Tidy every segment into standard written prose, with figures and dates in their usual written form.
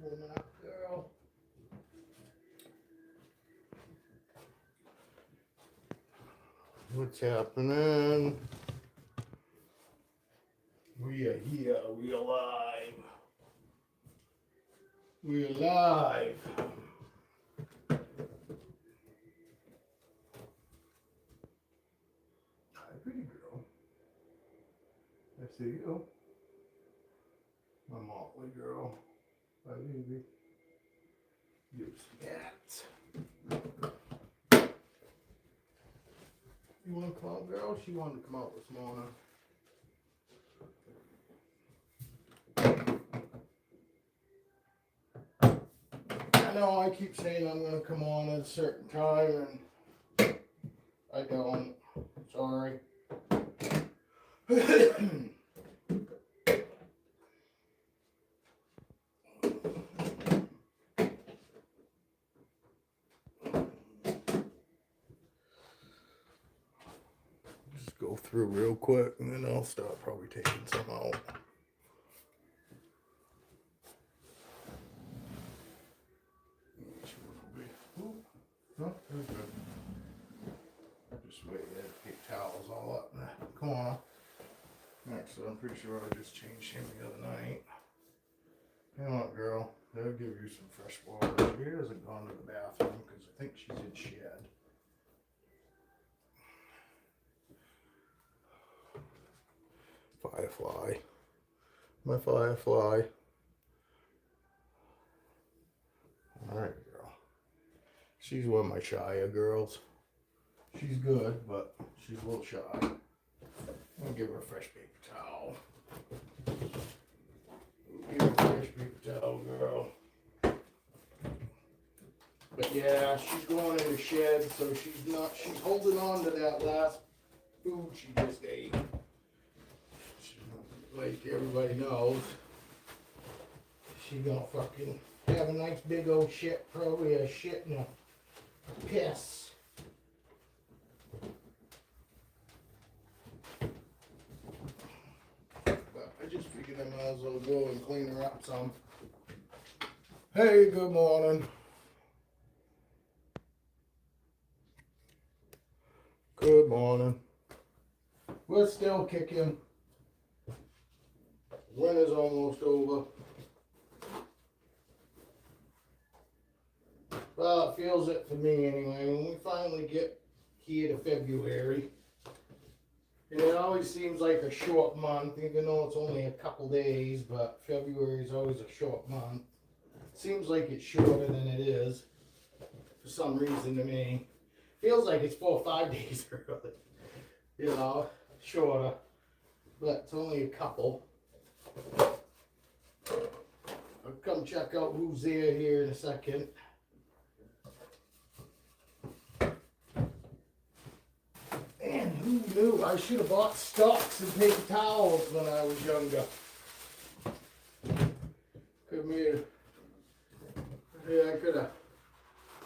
Warming up, girl. What's happening? We are here. We are live. We are live. Hi, pretty girl. I see you. My motley girl. Hi, baby. You scat. You want to come out, girl? She wanted to come out this morning. I know I keep saying I'm going to come on at a certain time, and I don't. Sorry. Just go through real quick, and then I'll start probably taking some out. No, very good. Just wait, yeah, paper towels all up in the corner. Actually, I'm pretty sure I just changed him the other night. You know what, girl? They'll give you some fresh water. She hasn't gone to the bathroom because I think she's in shed. Firefly. My firefly. Alright, girl. She's one of my shyer girls. She's good, but she's a little shy. I'll give her a fresh paper towel. Give her a fresh paper towel, girl. But yeah, she's going in the shed, so she's holding on to that last food she just ate. Like everybody knows, she gonna fucking have a nice big old shit, probably a shit and a piss. But I just figured I might as well go and clean her up some. Hey, good morning. Good morning. We're still kicking. Winter's almost over. Well, it feels it for me anyway. When we finally get here to February, and it always seems like a short month, even though it's only a couple days, but February is always a short month. Seems like it's shorter than it is, for some reason to me. Feels like it's 4 or 5 days early, you know, shorter, but it's only a couple. I'll come check out who's there here in a second. And who knew? I should have bought stocks and paper towels when I was younger. I could have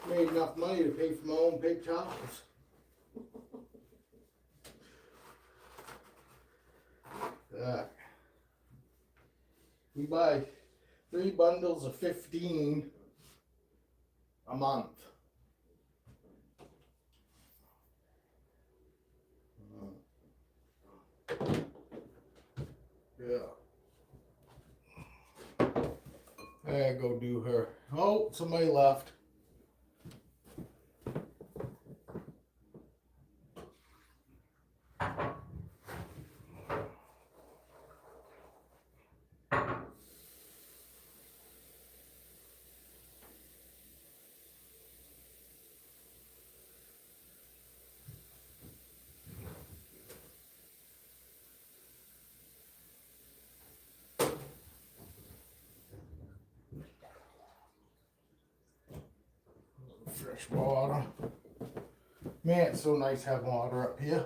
made enough money to pay for my own paper towels. We buy 3 bundles of 15 a month. Yeah. I go do her. Oh, somebody left. Fresh water. Man, it's so nice having water up here.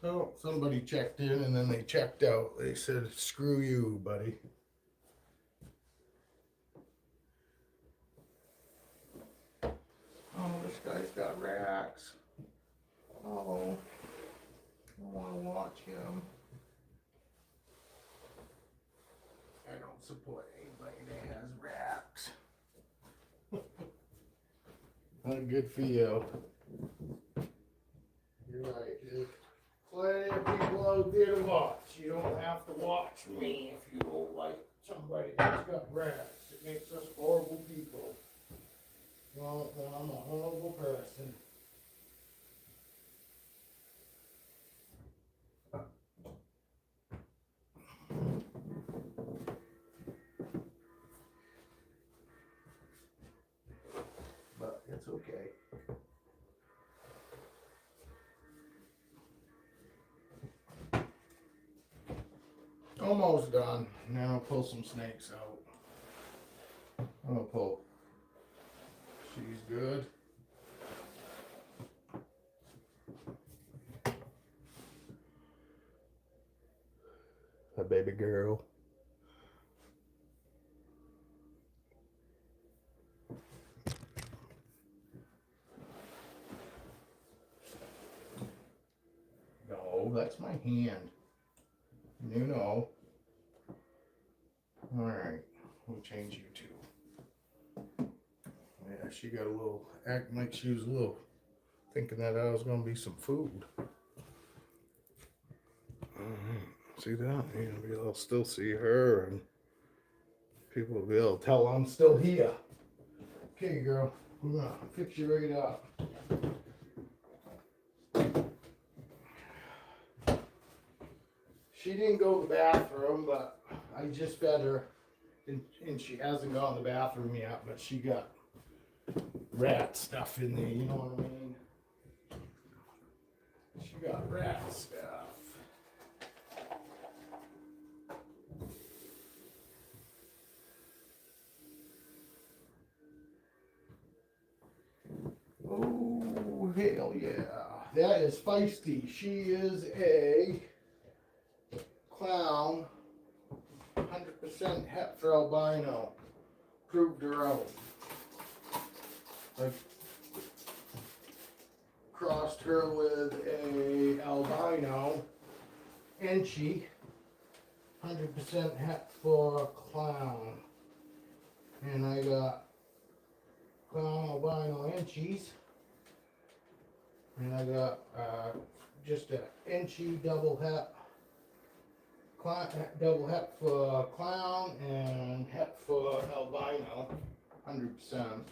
So somebody checked in and then they checked out. They said, screw you, buddy. Oh, this guy's got racks. Oh, I don't want to watch him. I don't support anybody that has rats. Not good for you. You're right. There's plenty of people out there to watch. You don't have to watch me if you don't like somebody that's got rats. It makes us horrible people. Well, I'm a horrible person. But it's okay. Almost done. Now I'll pull some snakes out. I'm gonna pull. She's good. A baby girl. No, that's my hand. You know. Alright, we'll change you two. Yeah, she got a little, acting like she was a little, thinking that I was gonna be some food. See that? You're gonna be able to still see her, and people will be able to tell I'm still here. Okay, girl, we're gonna fix you right up. She didn't go to the bathroom, but I just fed her, and she hasn't gone to the bathroom yet, but she got rat stuff in there, you know what I mean? She got rat stuff. Oh, hell yeah. That is feisty. She is a clown, 100% het for albino. Proved her out. I crossed her with a albino Enchi, 100% het for clown. And I got clown albino Enchies. And I got just an Enchi double het. Double het for clown and het for albino, 100%.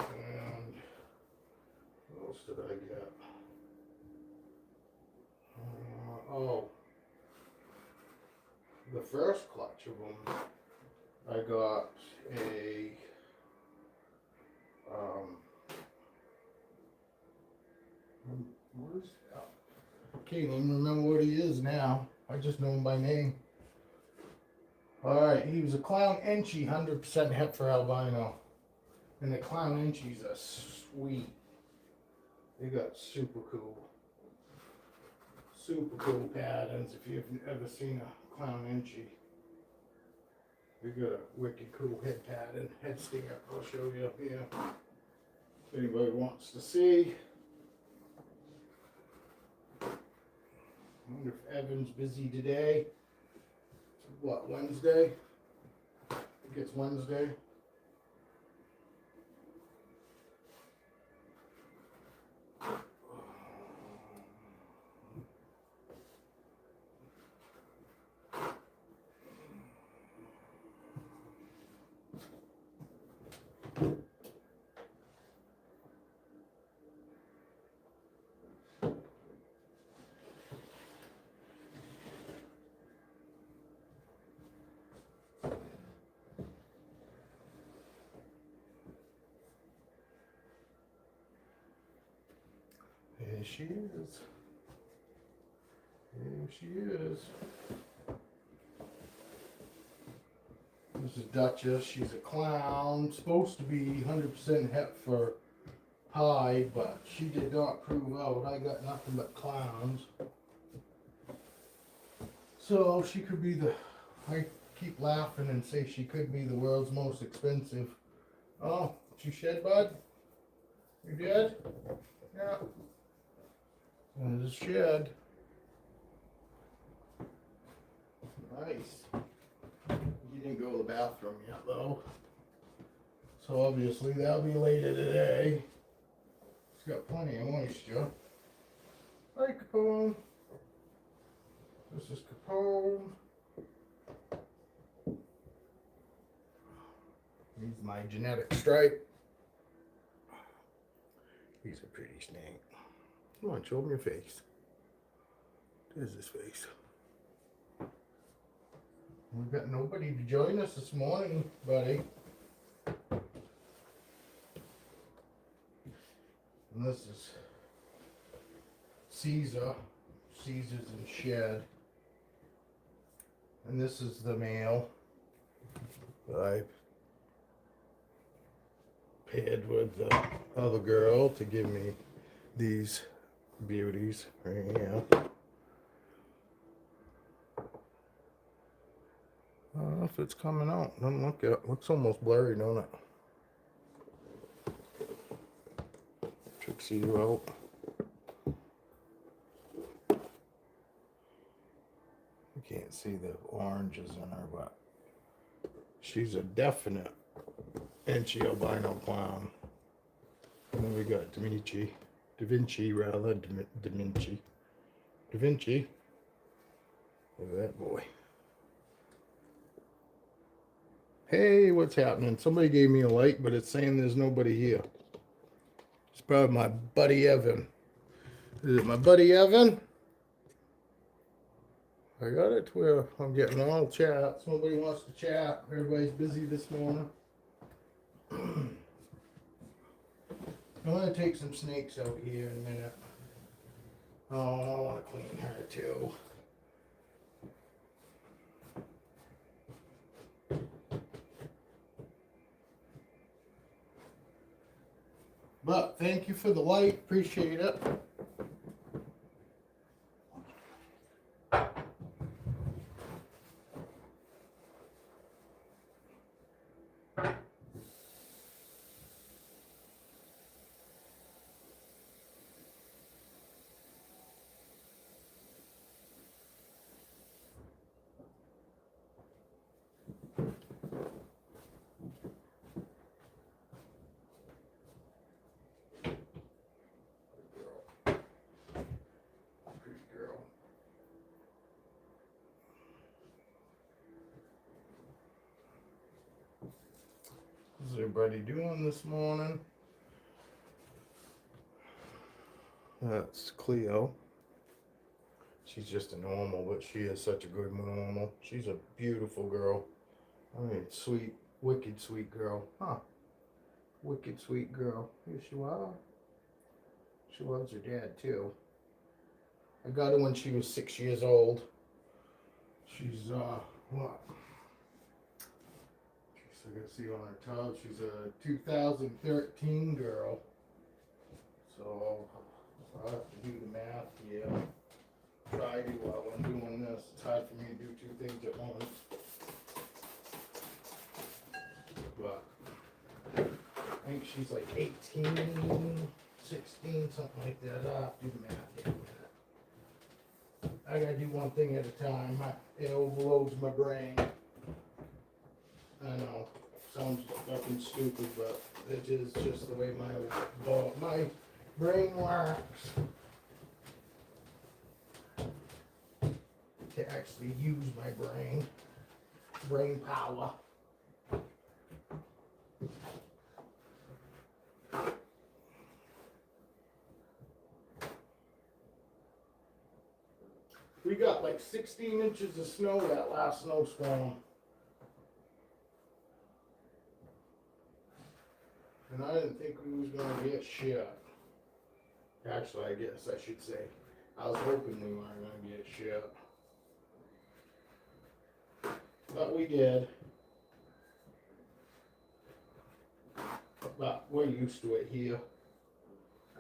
And what else did I get? Oh, the first clutch of them, I got a where's that? Can't even remember what he is now. I just know him by name. Alright, he was a clown Enchi, 100% het for albino. And the clown Enchies are sweet. They got super cool patterns. If you've ever seen a clown Enchi, they got a wicked cool head pattern, head stinger. I'll show you here. If anybody wants to see. I wonder if Evan's busy today. What, Wednesday? I think it's Wednesday. There she is. There she is. This is Duchess. She's a clown. Supposed to be 100% het for hide, but she did not prove out. I got nothing but clowns. So she could be I keep laughing and say she could be the world's most expensive. Oh, did you shed, bud? You did? Yeah. And the shed. Nice. You didn't go to the bathroom yet though. So obviously that'll be later today. It's got plenty of moisture. Hi Capone. This is Capone. He's my genetic stripe. He's a pretty snake. Come on, show him your face. There's his face. We've got nobody to join us this morning, buddy. And this is Caesar. Caesar's in shed. And this is the male that I paired with the other girl to give me these beauties right here. I don't know if it's coming out. Doesn't look it. Looks almost blurry, don't it? Trixie, you out. You can't see the oranges in her, but she's a definite Inchi albino clown. And then we got Da Vinci. Da Vinci. Look at that boy. Hey, what's happening? Somebody gave me a like, but it's saying there's nobody here. It's probably my buddy Evan. Is it my buddy Evan? I got it to where I'm getting all chats. Nobody wants to chat. Everybody's busy this morning. I'm going to take some snakes out here in a minute. Oh, I want to clean her too. But thank you for the like. Appreciate it. How's everybody doing this morning? That's Cleo. She's just a normal, but she is such a good normal. She's a beautiful girl. I mean, sweet, wicked sweet girl. Huh. Wicked sweet girl. Here she was. She loves her dad too. I got her when she was 6 years old. She's, what? I can see on her tub, she's a 2013 girl. So I'll have to do the math here. Try to while I'm doing this. It's hard for me to do two things at once. But I think she's like 18, 16, something like that. I'll have to do the math here in a minute. I gotta do one thing at a time. It overloads my brain. I know, sounds fucking stupid, but it is just the way my brain works. To actually use my brain power. We got like 16 inches of snow that last snowstorm. And I didn't think we was gonna get shit. Actually, I guess I should say, I was hoping we weren't gonna get shit. But we did. But we're used to it here.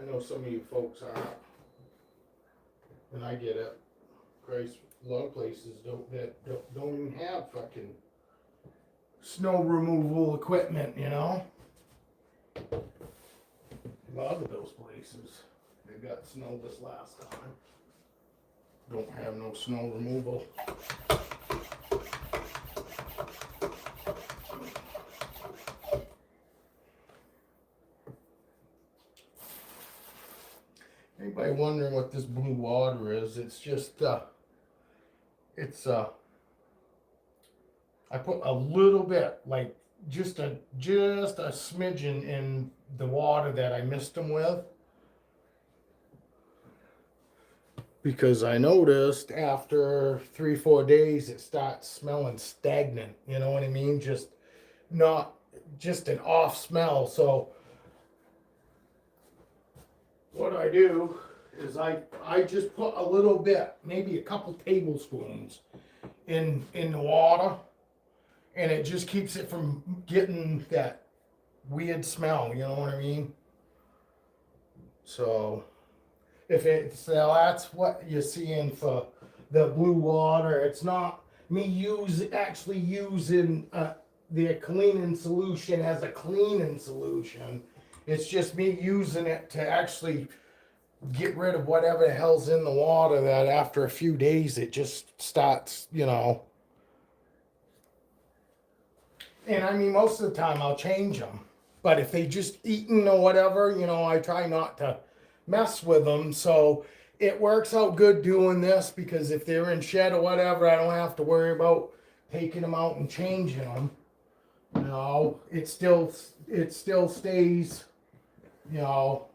I know some of you folks aren't. And I get it. Christ, a lot of places don't even have fucking snow removal equipment, you know? A lot of those places. They got snow this last time. Don't have no snow removal. Anybody wondering what this blue water is? It's just, I put a little bit, like just a smidgen in the water that I mixed them with. Because I noticed after 3-4 days it starts smelling stagnant. You know what I mean? Just not just an off smell. So what I do is I just put a little bit, maybe a couple tablespoons in the water, and it just keeps it from getting that weird smell, you know what I mean? So if it's, now that's what you're seeing for the blue water. It's not me actually using the cleaning solution as a cleaning solution. It's just me using it to actually get rid of whatever the hell's in the water, that after a few days it just starts, you know. And I mean, most of the time I'll change them. But if they just eaten or whatever, you know, I try not to mess with them. So it works out good doing this, because if they're in shed or whatever, I don't have to worry about taking them out and changing them. You know, it still stays, you know,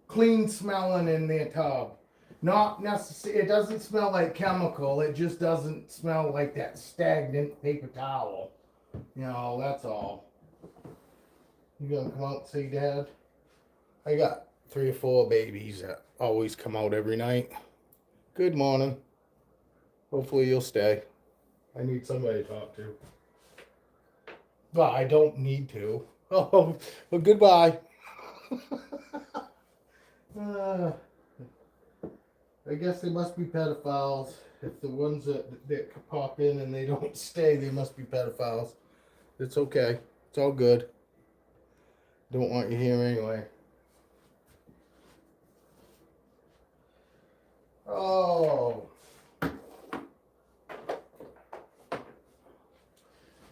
clean smelling in their tub. Not necessarily, it doesn't smell like chemical. It just doesn't smell like that stagnant paper towel. You know, that's all. You gonna come out and see Dad? I got 3 or 4 babies that always come out every night. Good morning. Hopefully you'll stay. I need somebody to talk to. But I don't need to. Oh, well, goodbye. I guess they must be pedophiles. If the ones that pop in and they don't stay, they must be pedophiles. It's okay. It's all good. Don't want you here anyway. Oh.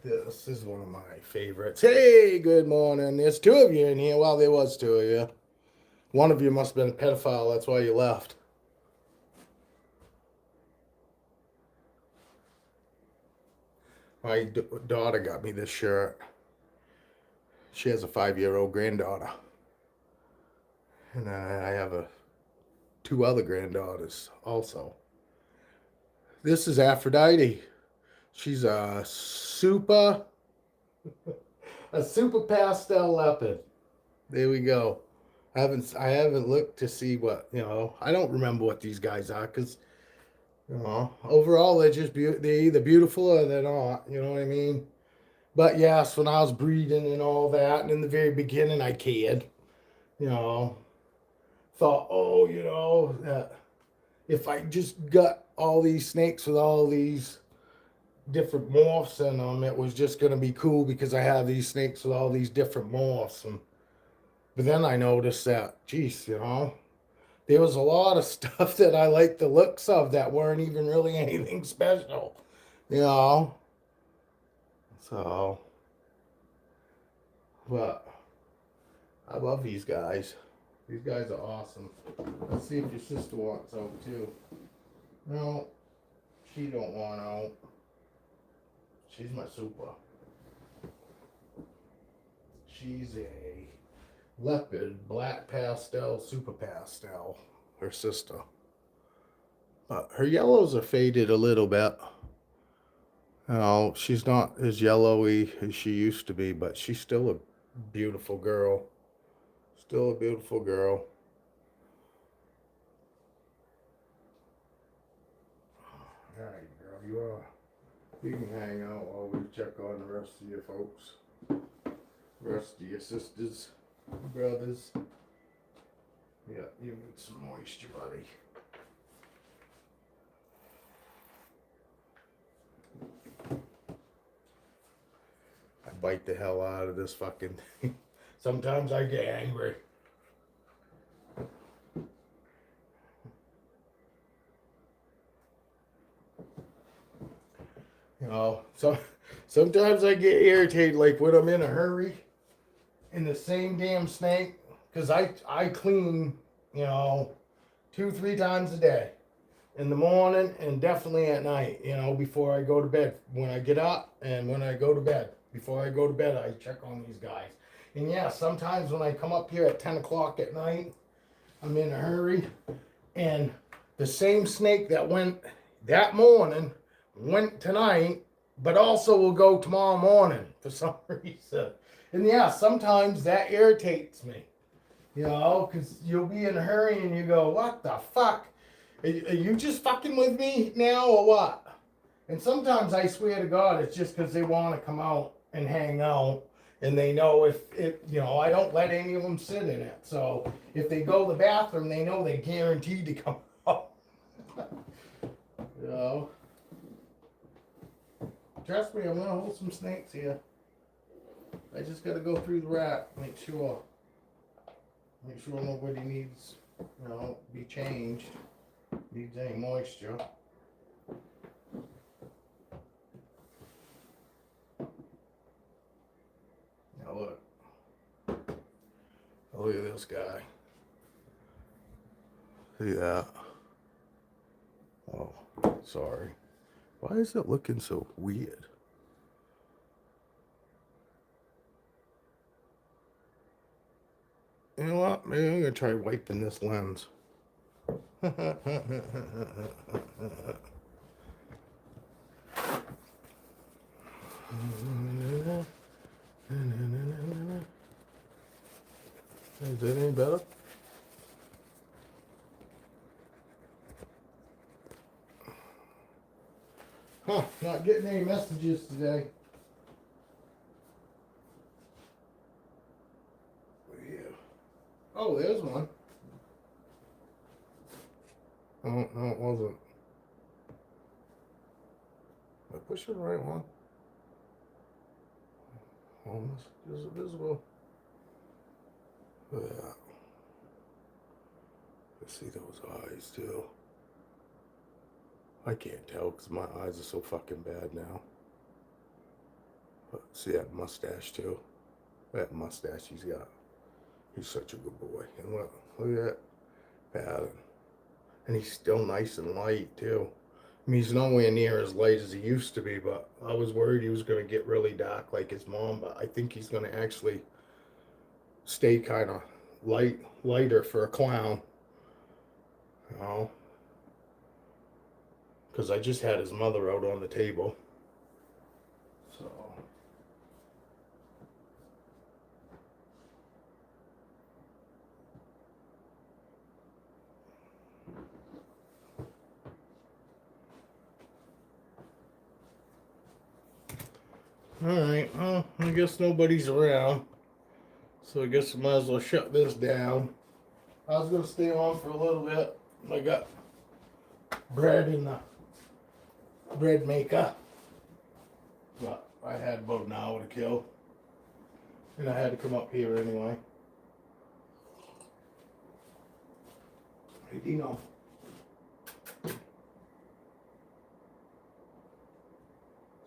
This is one of my favorites. Hey, good morning. There's 2 of you in here. Well, there was 2 of you. One of you must have been a pedophile. That's why you left. My daughter got me this shirt. She has a 5-year-old granddaughter. And I have 2 other granddaughters also. This is Aphrodite. She's a super pastel leopard. There we go. I haven't looked to see what, you know, I don't remember what these guys are, because, you know, overall they're either beautiful or they're not, you know what I mean? But yes, when I was breeding and all that, and in the very beginning I cared, you know, thought, oh, you know, if I just got all these snakes with all these different morphs in them, it was just going to be cool, because I have these snakes with all these different morphs. But then I noticed that, geez, you know, there was a lot of stuff that I liked the looks of that weren't even really anything special, you know. So, but I love these guys. These guys are awesome. Let's see if your sister wants out too. No, she don't want out. She's my super. She's a leopard, black pastel, super pastel. Her sister. But her yellows are faded a little bit. You know, she's not as yellowy as she used to be, but she's still a beautiful girl. Still a beautiful girl. All right, girl, you can hang out while we check on the rest of your folks. Rest of your sisters, brothers. Yeah, you need some moisture, buddy. I bite the hell out of this fucking thing. Sometimes I get angry. So sometimes I get irritated, like when I'm in a hurry, and the same damn snake, because I clean, 2-3 times a day, in the morning and definitely at night, before I go to bed. When I get up and when I go to bed, before I go to bed, I check on these guys. And yeah, sometimes when I come up here at 10 o'clock at night, I'm in a hurry, and the same snake that went that morning went tonight, but also will go tomorrow morning for some reason. And yeah, sometimes that irritates me, because you'll be in a hurry and you go, what the fuck? Are you just fucking with me now or what? And sometimes I swear to God, it's just because they want to come out and hang out. And they know if I don't let any of them sit in it. So if they go to the bathroom, they know they're guaranteed to come out. Trust me, I'm going to hold some snakes here. I just got to go through the rack, make sure nobody needs, be changed, needs any moisture. Now look. Look at this guy. See that? Oh, sorry. Why is it looking so weird? You know what? Maybe I'm gonna try wiping this lens. Is that any better? Huh, not getting any messages today. Yeah. Oh, there's one. Oh, no, it wasn't. I pushed the right one. All messages are visible. Yeah. I see those eyes too. I can't tell because my eyes are so fucking bad now. But see that mustache too? That mustache he's got. He's such a good boy. And look at that pattern. And he's still nice and light too. I mean, he's nowhere near as light as he used to be, but I was worried he was going to get really dark like his mom, but I think he's going to actually stay kind of lighter for a clown. Because I just had his mother out on the table. So. Alright, well, I guess nobody's around. So I guess I might as well shut this down. I was going to stay on for a little bit. I got bread in the bread maker. But I had about an hour to kill. And I had to come up here anyway. Hey, Dino.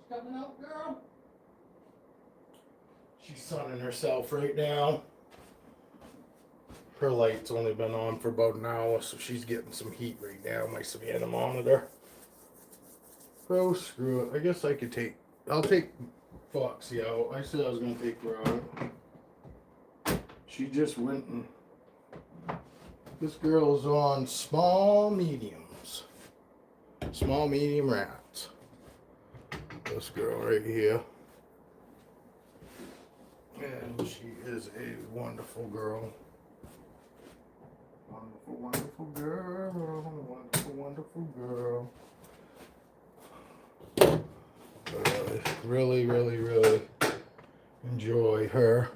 Coming out, girl? She's sunning herself right now. Her light's only been on for about an hour, so she's getting some heat right now. My Savannah monitor. Oh, screw it. I guess I could I'll take Foxy out. I said I was going to take her out. She just went and... This girl's on small mediums. Small medium rats. This girl right here. And she is a wonderful girl. Wonderful, wonderful girl. Wonderful, wonderful girl. Really, really, really enjoy her.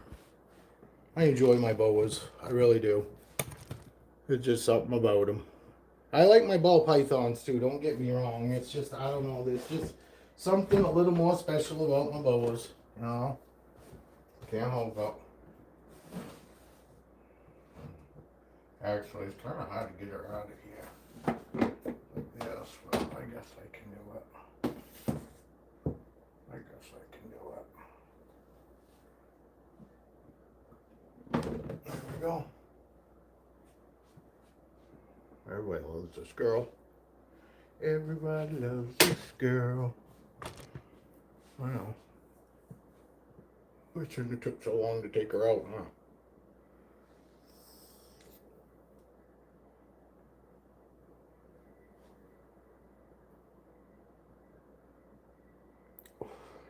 I enjoy my boas. I really do. It's just something about them. I like my ball pythons too, don't get me wrong. It's just, I don't know, there's just something a little more special about my boas. Can't hold up. Actually, it's kind of hard to get her out of here. Like this, but I guess I can do it. go. Everybody loves this girl. Everybody loves this girl. I know. It shouldn't have took so long to take her out, huh?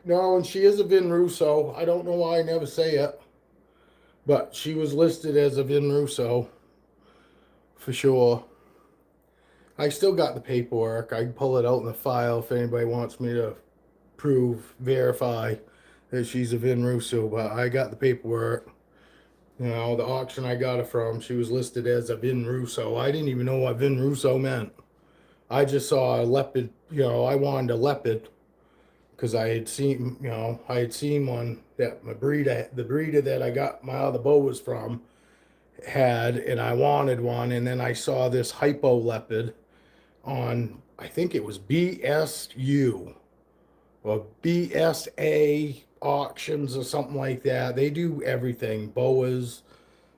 No, and she is a Vin Russo. I don't know why I never say it, but she was listed as a Vin Russo for sure. I still got the paperwork. I can pull it out in the file if anybody wants me to verify that she's a Vin Russo, but I got the paperwork. You know, the auction I got it from, she was listed as a Vin Russo. I didn't even know what Vin Russo meant. I just saw a leopard, you know, I wanted a leopard because I had seen one that the breeder that I got my other boas from had, and I wanted one, and then I saw this hypo leopard on, I think it was BSU or BSA auctions or something like that. They do everything, boas.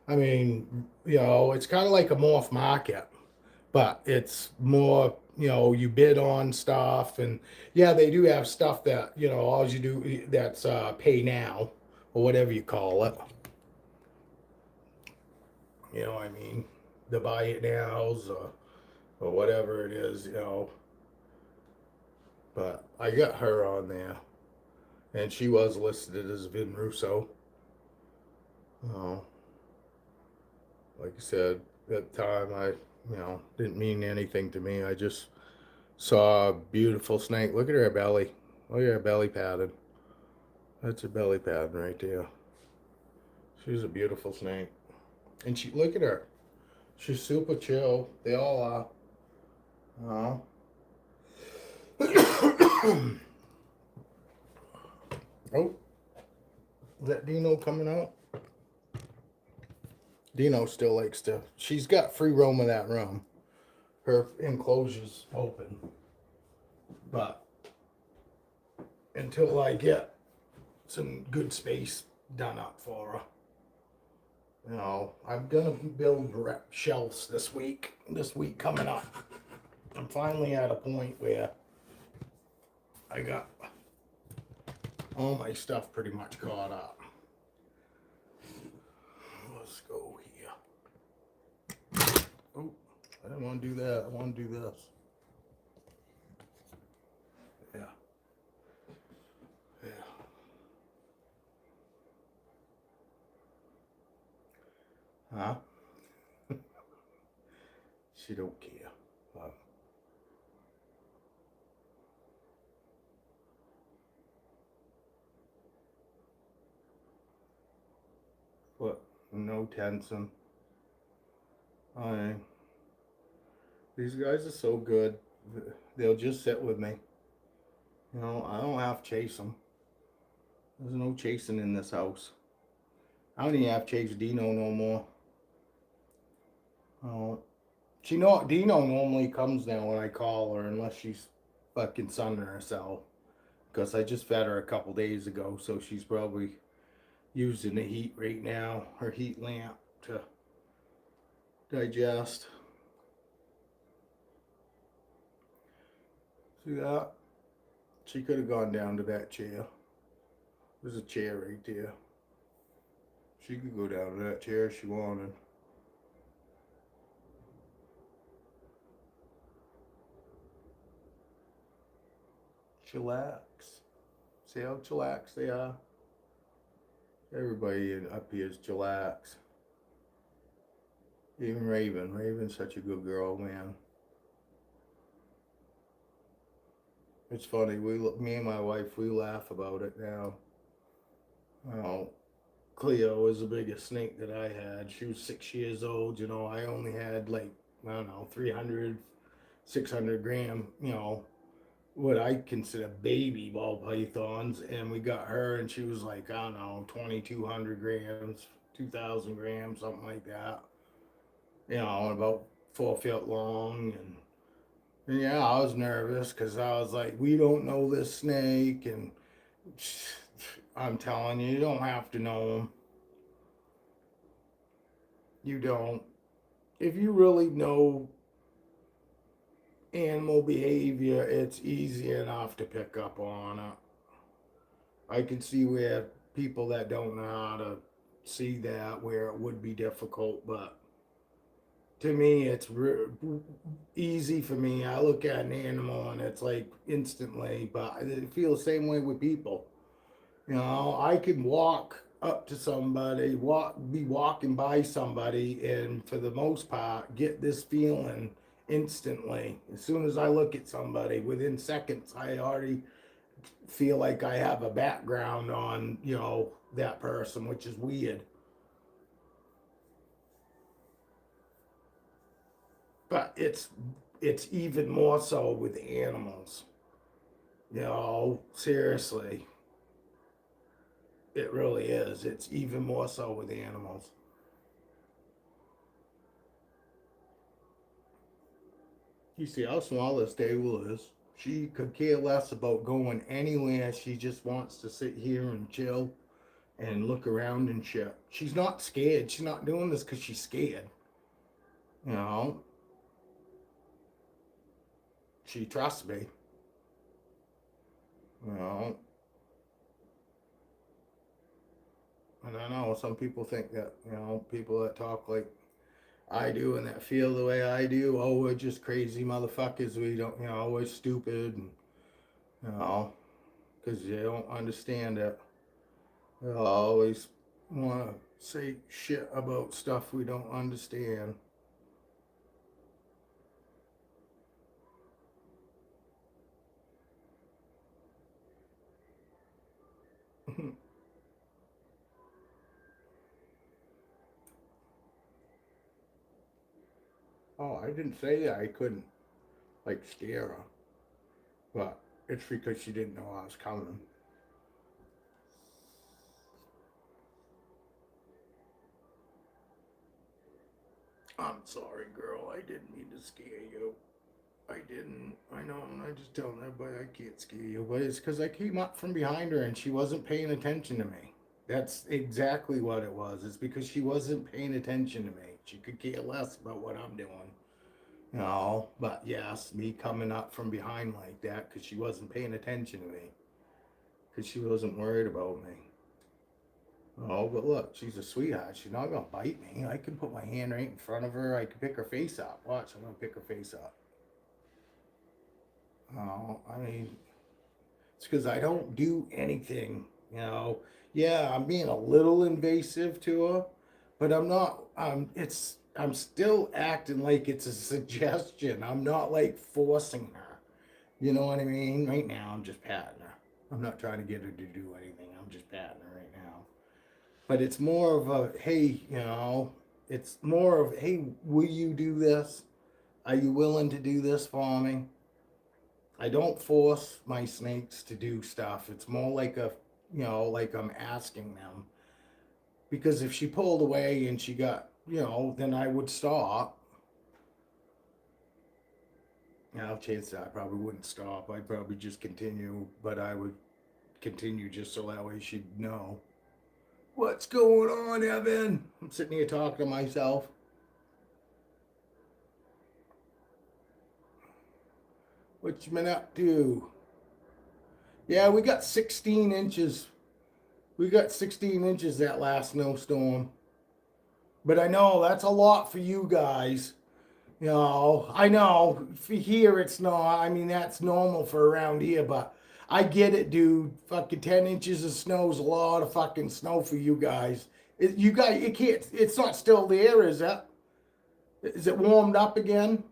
I mean, you know, it's kind of like a morph market, but it's more, you know, you bid on stuff, and yeah, they do have stuff that, you know, all you do that's pay now or whatever you call it. You know what I mean? The buy it nows or whatever it is, you know. But I got her on there, and she was listed as Vin Russo. Oh, like I said, at the time, you know, didn't mean anything to me. I just saw a beautiful snake. Look at her belly. Look at her belly pattern. That's her belly pattern right there. She's a beautiful snake. And look at her. She's super chill. They all are. Oh. Oh, is that Dino coming out? Dino still likes to. She's got free roam in that room. Her enclosure's open. But until I get some good space done up for her, you know, I'm gonna build shelves this week. This week coming up, I'm finally at a point where I got all my stuff pretty much caught up. Let's go here. Oh, I didn't want to do that. I want to do this. Yeah. Yeah. Huh? She don't care. But no tensing. These guys are so good. They'll just sit with me. You know, I don't have to chase them. There's no chasing in this house. I don't even have to chase Dino no more. Oh, Dino normally comes now when I call her, unless she's fucking sunning herself. Because I just fed her a couple days ago, so she's probably using the heat right now, her heat lamp, to digest. See that? She could have gone down to that chair. There's a chair right there. She could go down to that chair if she wanted. Chillax. See how chillax they are? Everybody up here is chillax. Even Raven. Raven's such a good girl, man. It's funny. Me and my wife, we laugh about it now. Oh, Cleo was the biggest snake that I had. She was 6 years old. You know, I only had like, I don't know, 300, 600 gram, you know, what I consider baby ball pythons. And we got her, and she was like, I don't know, 2,200 grams, 2,000 grams, something like that. You know, about 4 feet long. And yeah, I was nervous because I was like, we don't know this snake. And I'm telling you, you don't have to know them. You don't. If you really know animal behavior, it's easy enough to pick up on it. I can see where people that don't know how to see that, where it would be difficult, but to me, it's easy for me. I look at an animal and it's like instantly, but I feel the same way with people. You know, I can walk up to somebody, be walking by somebody, and for the most part, get this feeling instantly. As soon as I look at somebody, within seconds, I already feel like I have a background on, that person, which is weird. But it's even more so with animals. Seriously. It really is. It's even more so with animals. You see how small this table is? She could care less about going anywhere. She just wants to sit here and chill and look around and shit. She's not scared. She's not doing this because she's scared. You know, she trusts me. You know, and I know some people think that, people that talk like I do and that feel the way I do, oh, we're just crazy motherfuckers. We don't, we're stupid. And, because they don't understand it. They'll always want to say shit about stuff we don't understand. Oh, I didn't say that I couldn't, like, scare her. But it's because she didn't know I was coming. I'm sorry, girl. I didn't mean to scare you. I didn't. I know. I just telling everybody I can't scare you. But it's because I came up from behind her and she wasn't paying attention to me. That's exactly what it was. It's because she wasn't paying attention to me. She could care less about what I'm doing. But yes, me coming up from behind like that because she wasn't paying attention to me. Because she wasn't worried about me. Oh, but look, she's a sweetheart. She's not gonna bite me. I can put my hand right in front of her. I can pick her face up. Watch, I'm gonna pick her face up. Oh, I mean, it's because I don't do anything. Yeah, I'm being a little invasive to her, but I'm not. I'm still acting like it's a suggestion. I'm not like forcing her. You know what I mean? Right now, I'm just patting her. I'm not trying to get her to do anything. I'm just patting her right now. But it's more of a hey, it's more of hey, will you do this? Are you willing to do this for me? I don't force my snakes to do stuff. It's more like like I'm asking them. Because if she pulled away and she got, then I would stop. Now, chances I probably wouldn't stop. I'd probably just continue, but I would continue just so that way she'd know. What's going on, Evan? I'm sitting here talking to myself. What you been up to? Yeah, we got 16 inches. We got 16 inches that last snowstorm. But I know that's a lot for you guys. I know for here it's not. I mean, that's normal for around here, but I get it, dude. Fucking 10 inches of snow is a lot of fucking snow for you guys. You guys, it can't, it's not still there, is it? Is it warmed up again?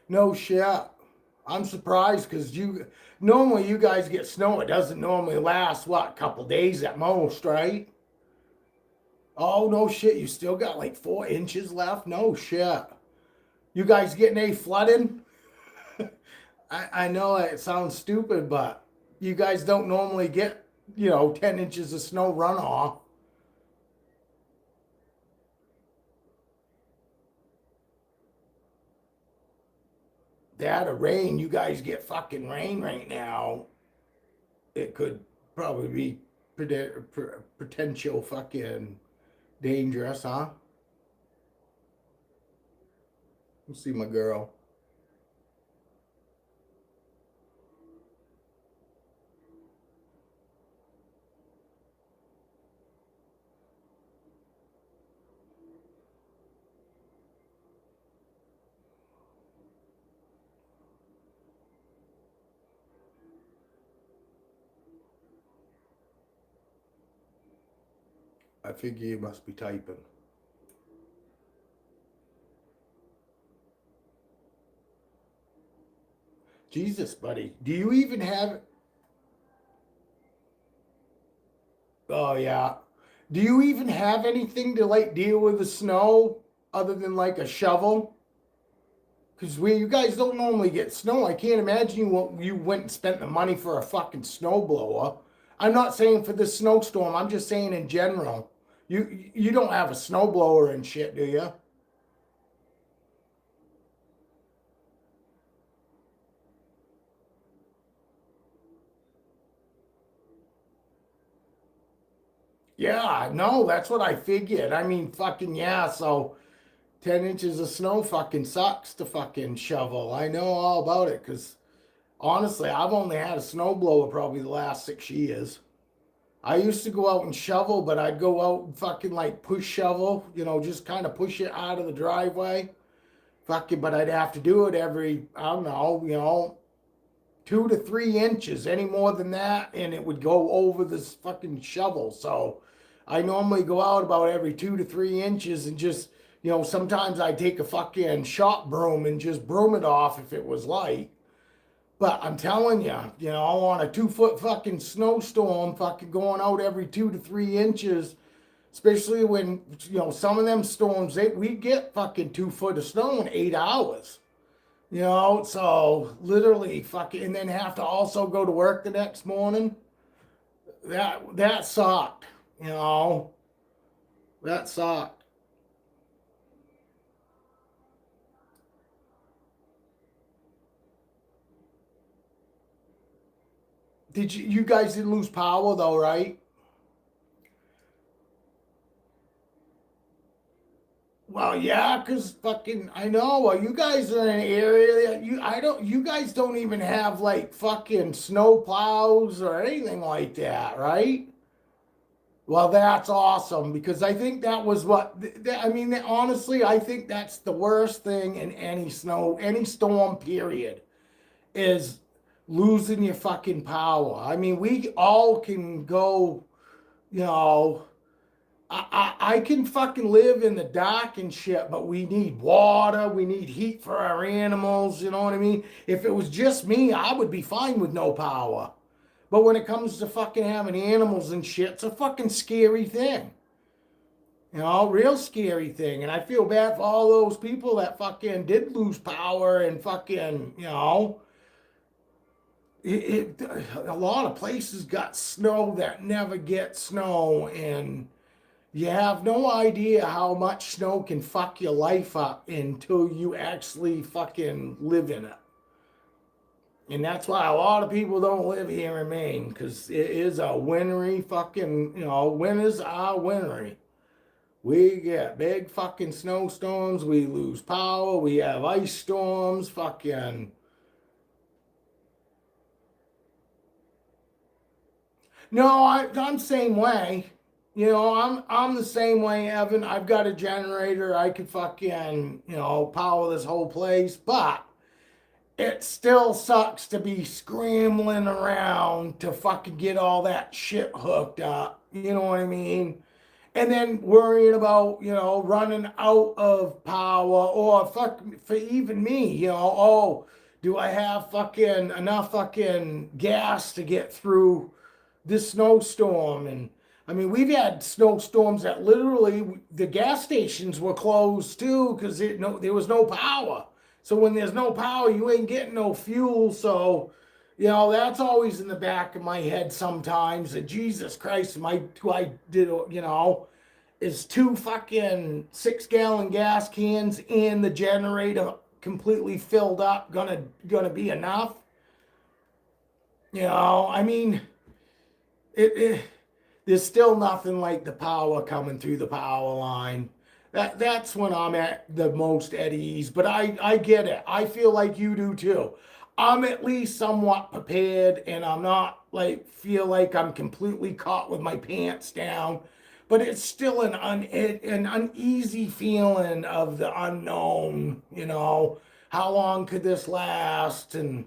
No shit. I'm surprised because normally you guys get snow. It doesn't normally last, what, a couple days at most, right? Oh, no shit. You still got like 4 inches left? No shit. You guys getting any flooding? I know it sounds stupid, but you guys don't normally get, 10 inches of snow runoff. that or rain, you guys get fucking rain right now, it could probably be potential fucking dangerous, huh? Let's see my girl. I figure you must be typing. Jesus, buddy. Do you even have... Oh, yeah. Do you even have anything to like deal with the snow other than like a shovel? Because you guys don't normally get snow. I can't imagine you went and spent the money for a fucking snowblower. I'm not saying for this snowstorm. I'm just saying in general. You don't have a snowblower and shit, do you? Yeah, no, that's what I figured. I mean, fucking yeah, so 10 inches of snow fucking sucks to fucking shovel. I know all about it because honestly, I've only had a snowblower probably the last 6 years. I used to go out and shovel, but I'd go out and fucking like push shovel, just kind of push it out of the driveway. Fucking, but I'd have to do it every, I don't know, 2 to 3 inches, any more than that, and it would go over this fucking shovel. So I normally go out about every 2 to 3 inches and just, sometimes I take a fucking shop broom and just broom it off if it was light. But I'm telling you, on a 2 foot fucking snowstorm, fucking going out every 2 to 3 inches, especially when, some of them storms, we get fucking 2 foot of snow in 8 hours. So literally fucking, and then have to also go to work the next morning. That sucked, that sucked. You guys didn't lose power though, right? Well, yeah, cause fucking I know. Well, you guys are in an area that you guys don't even have like fucking snow plows or anything like that, right? Well, that's awesome because I think that was I mean, honestly, I think that's the worst thing in any storm period is losing your fucking power. I mean, we all can go, you know, I can fucking live in the dark and shit, but we need water, we need heat for our animals, you know what I mean? If it was just me, I would be fine with no power. But when it comes to fucking having animals and shit, it's a fucking scary thing. Real scary thing. And I feel bad for all those people that fucking did lose power and fucking, a lot of places got snow that never get snow. And you have no idea how much snow can fuck your life up until you actually fucking live in it. And that's why a lot of people don't live here in Maine, because it is a wintry fucking, winters are wintry. We get big fucking snowstorms, we lose power, we have ice storms, fucking. No, I'm same way. I'm the same way, Evan. I've got a generator. I could fucking, power this whole place, but it still sucks to be scrambling around to fucking get all that shit hooked up. You know what I mean? And then worrying about, running out of power or fuck for even me, do I have fucking enough fucking gas to get through this snowstorm? And I mean, we've had snowstorms that literally the gas stations were closed too because there was no power. So when there's no power, you ain't getting no fuel. So, that's always in the back of my head sometimes. And Jesus Christ, is 2 fucking 6-gallon gas cans in the generator completely filled up gonna be enough? You know, I mean, it there's still nothing like the power coming through the power line. That's when I'm at the most at ease. But I get it. I feel like you do too. I'm at least somewhat prepared, and I'm not like feel like I'm completely caught with my pants down. But it's still an uneasy feeling of the unknown. You know, how long could this last? And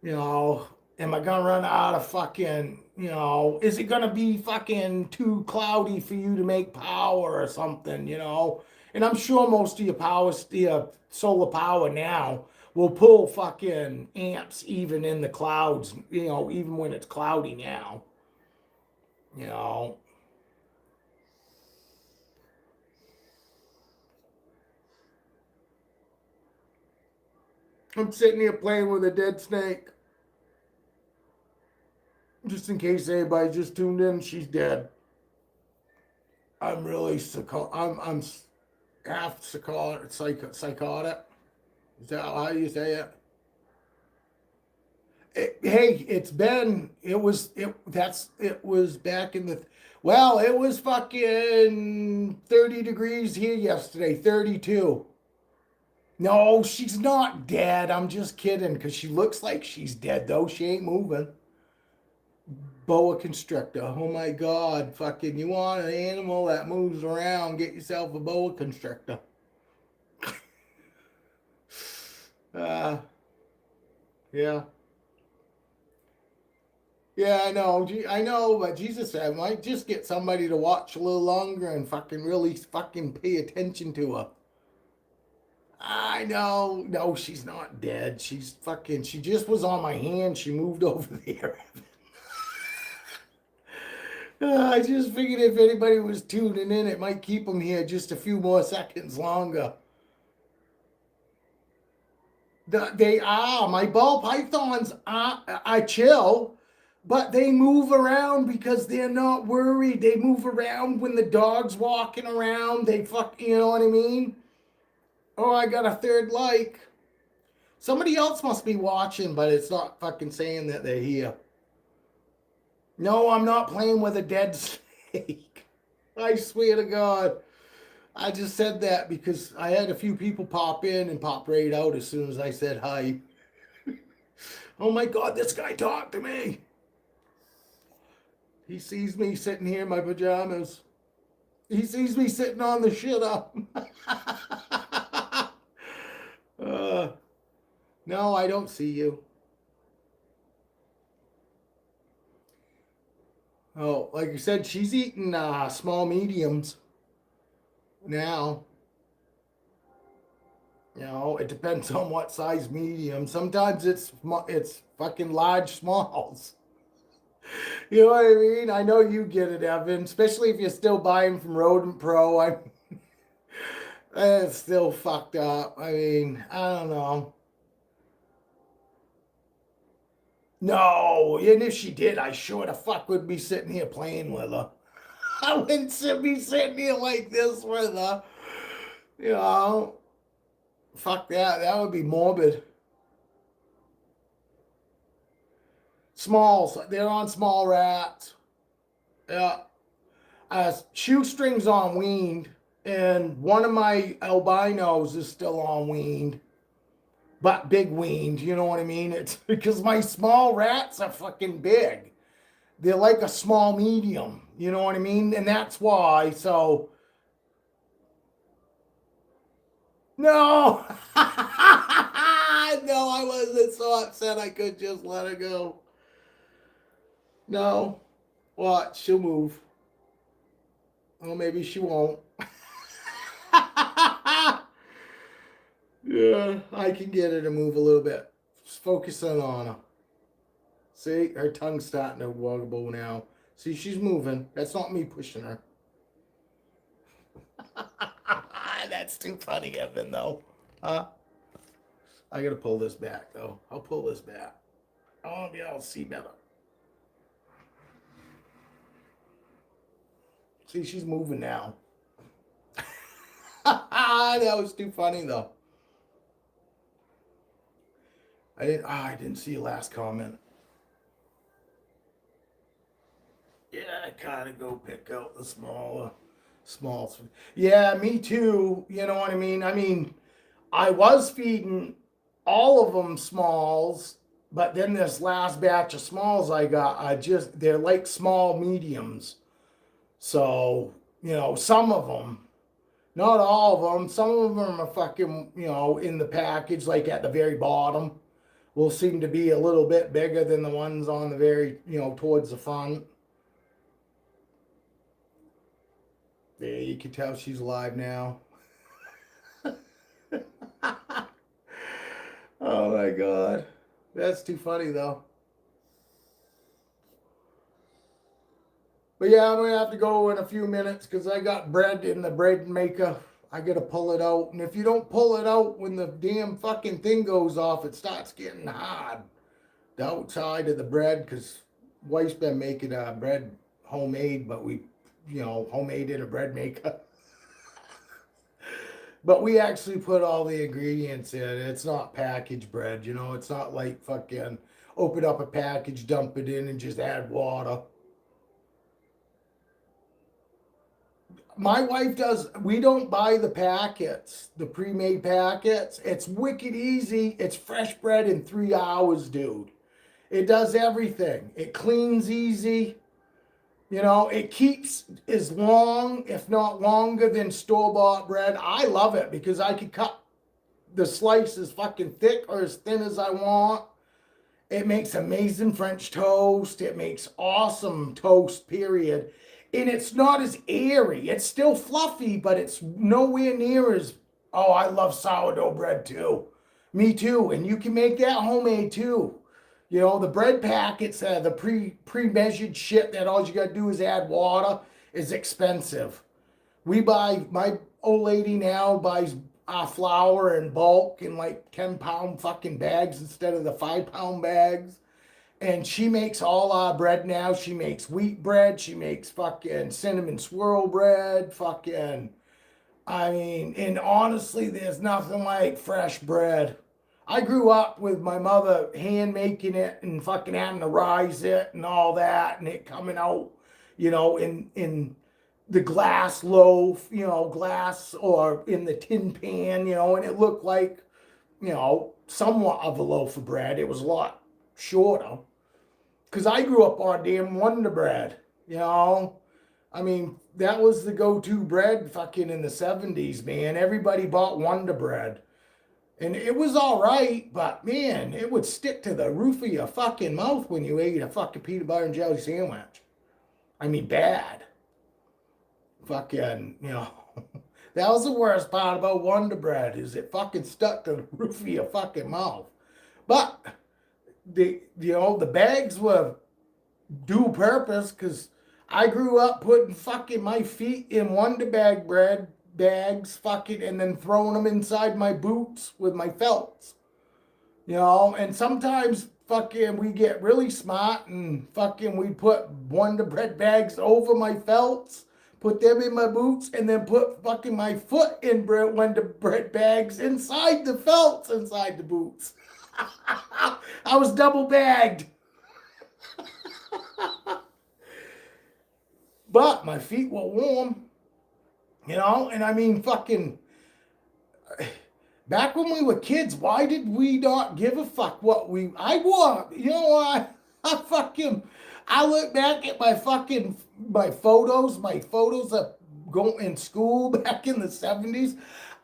you know, am I gonna run out of fucking, you know, is it gonna be fucking too cloudy for you to make power or something, you know? And I'm sure most of your solar power now will pull fucking amps even in the clouds, you know, even when it's cloudy now, you know. I'm sitting here playing with a dead snake. Just in case anybody just tuned in, she's dead. I'm really I'm half psychotic. Is that how you say it? Hey, it was back in the, well, it was fucking 30 degrees here yesterday, 32. No, she's not dead. I'm just kidding because she looks like she's dead though. She ain't moving. Boa constrictor. Oh my God. Fucking, you want an animal that moves around, get yourself a boa constrictor. Uh, yeah. Yeah, I know. I know, but Jesus said, I might just get somebody to watch a little longer and fucking really fucking pay attention to her. I know. No, she's not dead. She's fucking, she just was on my hand. She moved over there. I just figured if anybody was tuning in, it might keep them here just a few more seconds longer. They are. My ball pythons are chill, but they move around because they're not worried. They move around when the dog's walking around. They fuck, you know what I mean? Oh, I got a third like. Somebody else must be watching, but it's not fucking saying that they're here. No, I'm not playing with a dead snake. I swear to God. I just said that because I had a few people pop in and pop right out as soon as I said hi. Oh my God, this guy talked to me. He sees me sitting here in my pajamas. He sees me sitting on the shit up. uh, no, I don't see you. Oh, like you said, she's eating small mediums now. You know, it depends on what size medium. Sometimes it's fucking large smalls. You know what I mean? I know you get it, Evan. Especially if you're still buying from Rodent Pro. It's still fucked up. I mean, I don't know. No, and if she did, I sure the fuck would be sitting here playing with her. I wouldn't be sitting here like this with her. You know, fuck that. That would be morbid. Smalls. They're on small rats. Yeah. Shoestrings on weaned, and one of my albinos is still on weaned, but big weaned. You know what I mean? It's because my small rats are fucking big. They're like a small medium. You know what I mean? And that's why. So no, no, I wasn't so upset I could just let her go. No, what? She'll move. Well, maybe she won't. Yeah, I can get her to move a little bit. Just focusing on her. See, her tongue's starting to wobble now. See, she's moving. That's not me pushing her. That's too funny, Evan, though. Huh? I gotta pull this back, though. I'll pull this back. I want to be able to see better. See, she's moving now. That was too funny, though. I didn't see your last comment. Yeah, I kind of go pick out the small. Yeah, me too. You know what I mean? I was feeding all of them smalls, but then this last batch of smalls I got, they're like small mediums. So, some of them, not all of them, some of them are fucking, in the package, like at the very bottom, will seem to be a little bit bigger than the ones on the very, towards the front. There, you can tell she's alive now. Oh my God. That's too funny though. But yeah, I'm gonna have to go in a few minutes because I got bread in the bread maker. I gotta pull it out. And if you don't pull it out when the damn fucking thing goes off, it starts getting hard. The outside of the bread, because wife's been making bread homemade, but we, homemade in a bread maker. But we actually put all the ingredients in. It's not packaged bread, It's not like fucking open up a package, dump it in, and just add water. My wife does. We don't buy the packets, the pre-made packets. It's wicked easy. It's fresh bread in 3 hours, dude. It does everything. It cleans easy. It keeps as long, if not longer, than store-bought bread. I love it because I can cut the slice as fucking thick or as thin as I want. It makes amazing French toast. It makes awesome toast, period. And it's not as airy. It's still fluffy, but it's nowhere near as, oh, I love sourdough bread too. Me too. And you can make that homemade too. The bread packets, the pre-measured shit that all you got to do is add water is expensive. My old lady now buys our flour in bulk in like 10-pound fucking bags instead of the 5-pound bags. And she makes all our bread now. She makes wheat bread. She makes fucking cinnamon swirl bread. And honestly, there's nothing like fresh bread. I grew up with my mother hand making it and fucking having to rise it and all that, and it coming out, in the glass loaf, glass or in the tin pan, and it looked like, somewhat of a loaf of bread. It was a lot shorter. Because I grew up on damn Wonder Bread, That was the go-to bread fucking in the 70s, man. Everybody bought Wonder Bread. And it was all right, but man, it would stick to the roof of your fucking mouth when you ate a fucking peanut butter and jelly sandwich. Bad. Fucking, that was the worst part about Wonder Bread, is it fucking stuck to the roof of your fucking mouth. But the bags were dual purpose, because I grew up putting fucking my feet in Wonder Bag bread bags, fucking, and then throwing them inside my boots with my felts. And sometimes fucking we get really smart and fucking we put Wonder Bread bags over my felts, put them in my boots, and then put fucking my foot in Wonder Bread bags inside the felts, inside the boots. I was double bagged. But my feet were warm. Fucking, back when we were kids, why did we not give a fuck I want, I look back at my photos of going in school back in the 70s.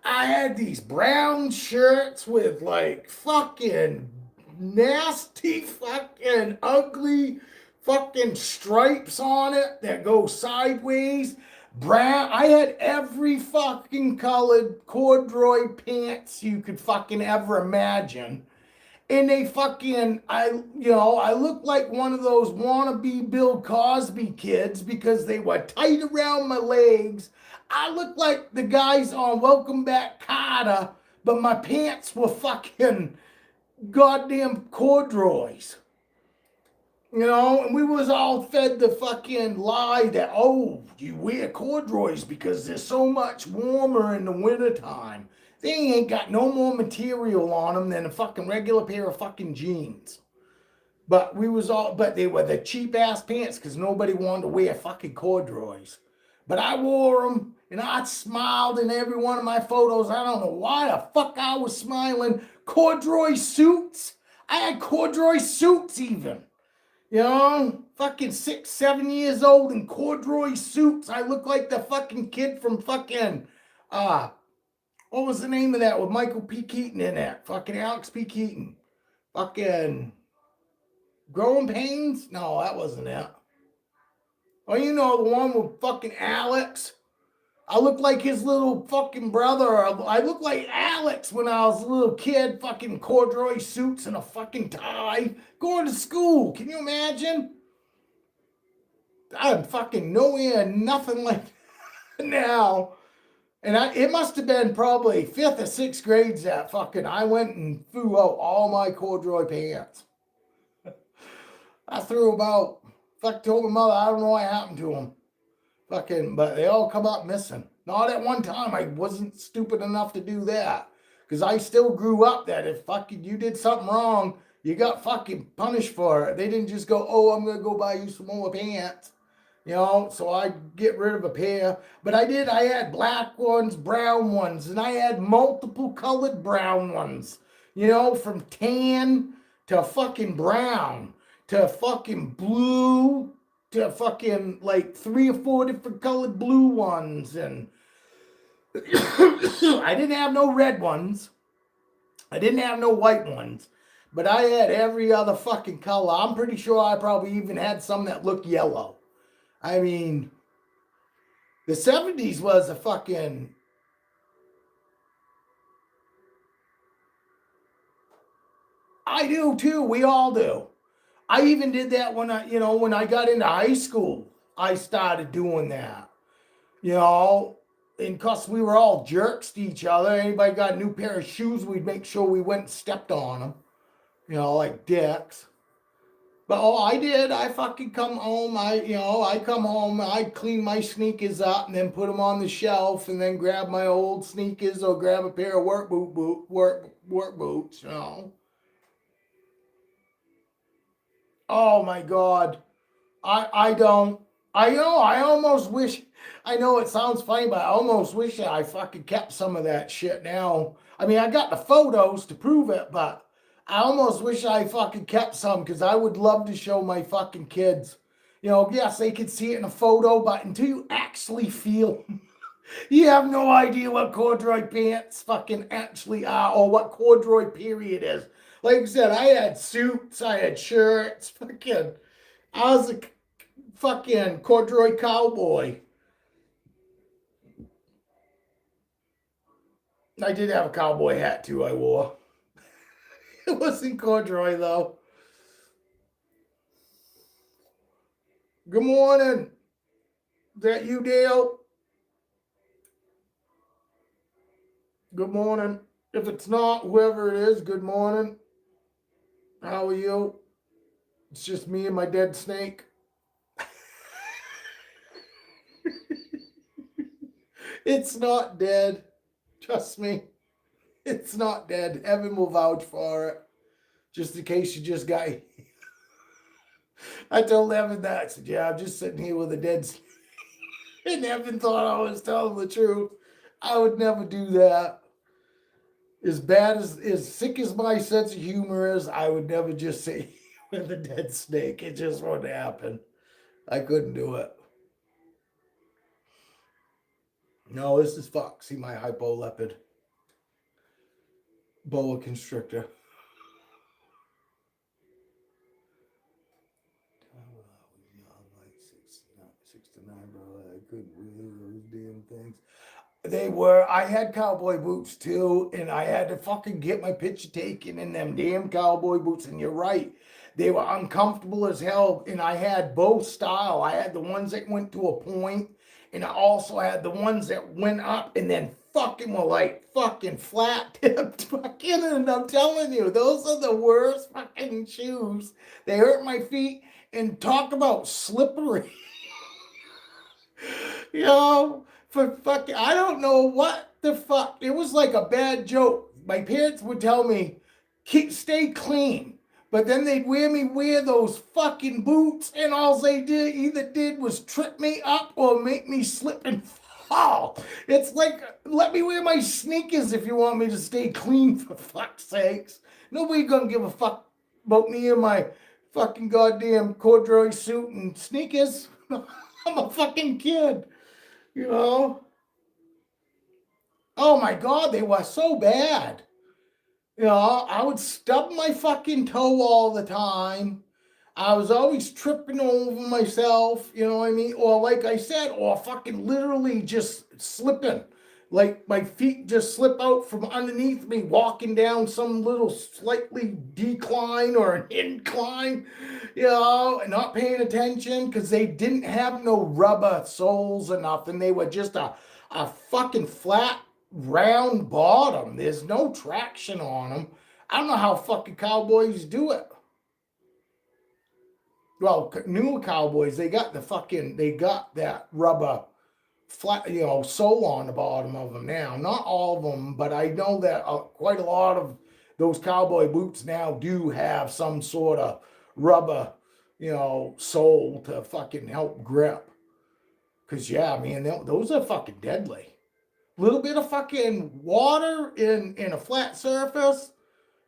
I had these brown shirts with like fucking nasty fucking ugly fucking stripes on it that go sideways. Brown. I had every fucking colored corduroy pants you could fucking ever imagine. And they fucking, I looked like one of those wannabe Bill Cosby kids because they were tight around my legs. I looked like the guys on Welcome Back Kotter, but my pants were fucking goddamn corduroys. And we was all fed the fucking lie that, oh, you wear corduroys because they're so much warmer in the wintertime. They ain't got no more material on them than a fucking regular pair of fucking jeans. But they were the cheap ass pants because nobody wanted to wear fucking corduroys. But I wore them and I smiled in every one of my photos. I don't know why the fuck I was smiling. Corduroy suits. I had corduroy suits even. You know, fucking 6, 7 years old in corduroy suits. I look like the fucking kid from fucking, what was the name of that with Michael P. Keaton in it? Fucking Alex P. Keaton. Fucking Growing Pains? No, that wasn't it. Oh, you know, the one with fucking Alex. I look like his little fucking brother. I look like Alex when I was a little kid, fucking corduroy suits and a fucking tie, going to school. Can you imagine? I'm fucking nowhere, nothing like that now. And it must have been probably 5th or 6th grades that fucking I went and threw out all my corduroy pants. I threw about, told my mother, I don't know what happened to them. Fucking, but they all come up missing. Not at one time. I wasn't stupid enough to do that. Because I still grew up that if fucking you did something wrong, you got fucking punished for it. They didn't just go, oh, I'm going to go buy you some more pants. You know, so I get rid of a pair. But I had black ones, brown ones, and I had multiple colored brown ones. You know, from tan to fucking brown to fucking blue to fucking like 3 or 4 different colored blue ones. And I didn't have no red ones. I didn't have no white ones. But I had every other fucking color. I'm pretty sure I probably even had some that looked yellow. I mean, the 70s was a fucking... I do too. We all do. I even did that when I got into high school. I started doing that. You know, and because we were all jerks to each other. Anybody got a new pair of shoes, we'd make sure we went and stepped on them. You know, like dicks. But I did. I fucking come home. I come home. I clean my sneakers up and then put them on the shelf and then grab my old sneakers or grab a pair of work boots. You know. Oh my God. I almost wish, I know it sounds funny, but I almost wish I fucking kept some of that shit now. I mean, I got the photos to prove it, but I almost wish I fucking kept some because I would love to show my fucking kids. You know, yes, they could see it in a photo, but until you actually feel, you have no idea what corduroy pants fucking actually are or what corduroy period is. Like I said, I had suits, I had shirts, fucking, I was a fucking corduroy cowboy. I did have a cowboy hat too, I wore. It wasn't corduroy though. Good morning. Is that you, Dale? Good morning. If it's not, whoever it is, good morning. How are you? It's just me and my dead snake. It's not dead. Trust me. It's not dead. Evan will vouch for it. Just in case you just got... I told Evan that. I said, yeah, I'm just sitting here with a dead snake. And Evan thought I was telling the truth. I would never do that. As sick as my sense of humor is, I would never just say with a dead snake. It just wouldn't happen. I couldn't do it. No, this is Foxy, my hypolepid boa constrictor. Like 6 to 9, bro. I couldn't really those damn things. I had cowboy boots too, and I had to fucking get my picture taken in them damn cowboy boots, and you're right. They were uncomfortable as hell, and I had both style. I had the ones that went to a point, and I also had the ones that went up and then fucking were like fucking flat tipped fucking, and I'm telling you, those are the worst fucking shoes. They hurt my feet, and talk about slippery. You know, for fucking, I don't know what the fuck? It was like a bad joke. My parents would tell me, stay clean. But then they'd wear those fucking boots, and all they did was trip me up or make me slip and fall. It's like, let me wear my sneakers if you want me to stay clean, for fuck's sakes. Nobody gonna give a fuck about me and my fucking goddamn corduroy suit and sneakers. I'm a fucking kid, you know? Oh my God, they were so bad. You know, I would stub my fucking toe all the time. I was always tripping over myself, you know what I mean? Or like I said, or fucking literally just slipping. Like my feet just slip out from underneath me, walking down some little slightly decline or an incline, you know, and not paying attention because they didn't have no rubber soles or nothing. They were just a fucking flat, round bottom. There's no traction on them. I don't know how fucking cowboys do it. Well, newer cowboys, they got that rubber flat, you know, sole on the bottom of them now. Not all of them, but I know that quite a lot of those cowboy boots now do have some sort of rubber, you know, sole to fucking help grip. Cause yeah, man, those are fucking deadly. Little bit of fucking water in a flat surface,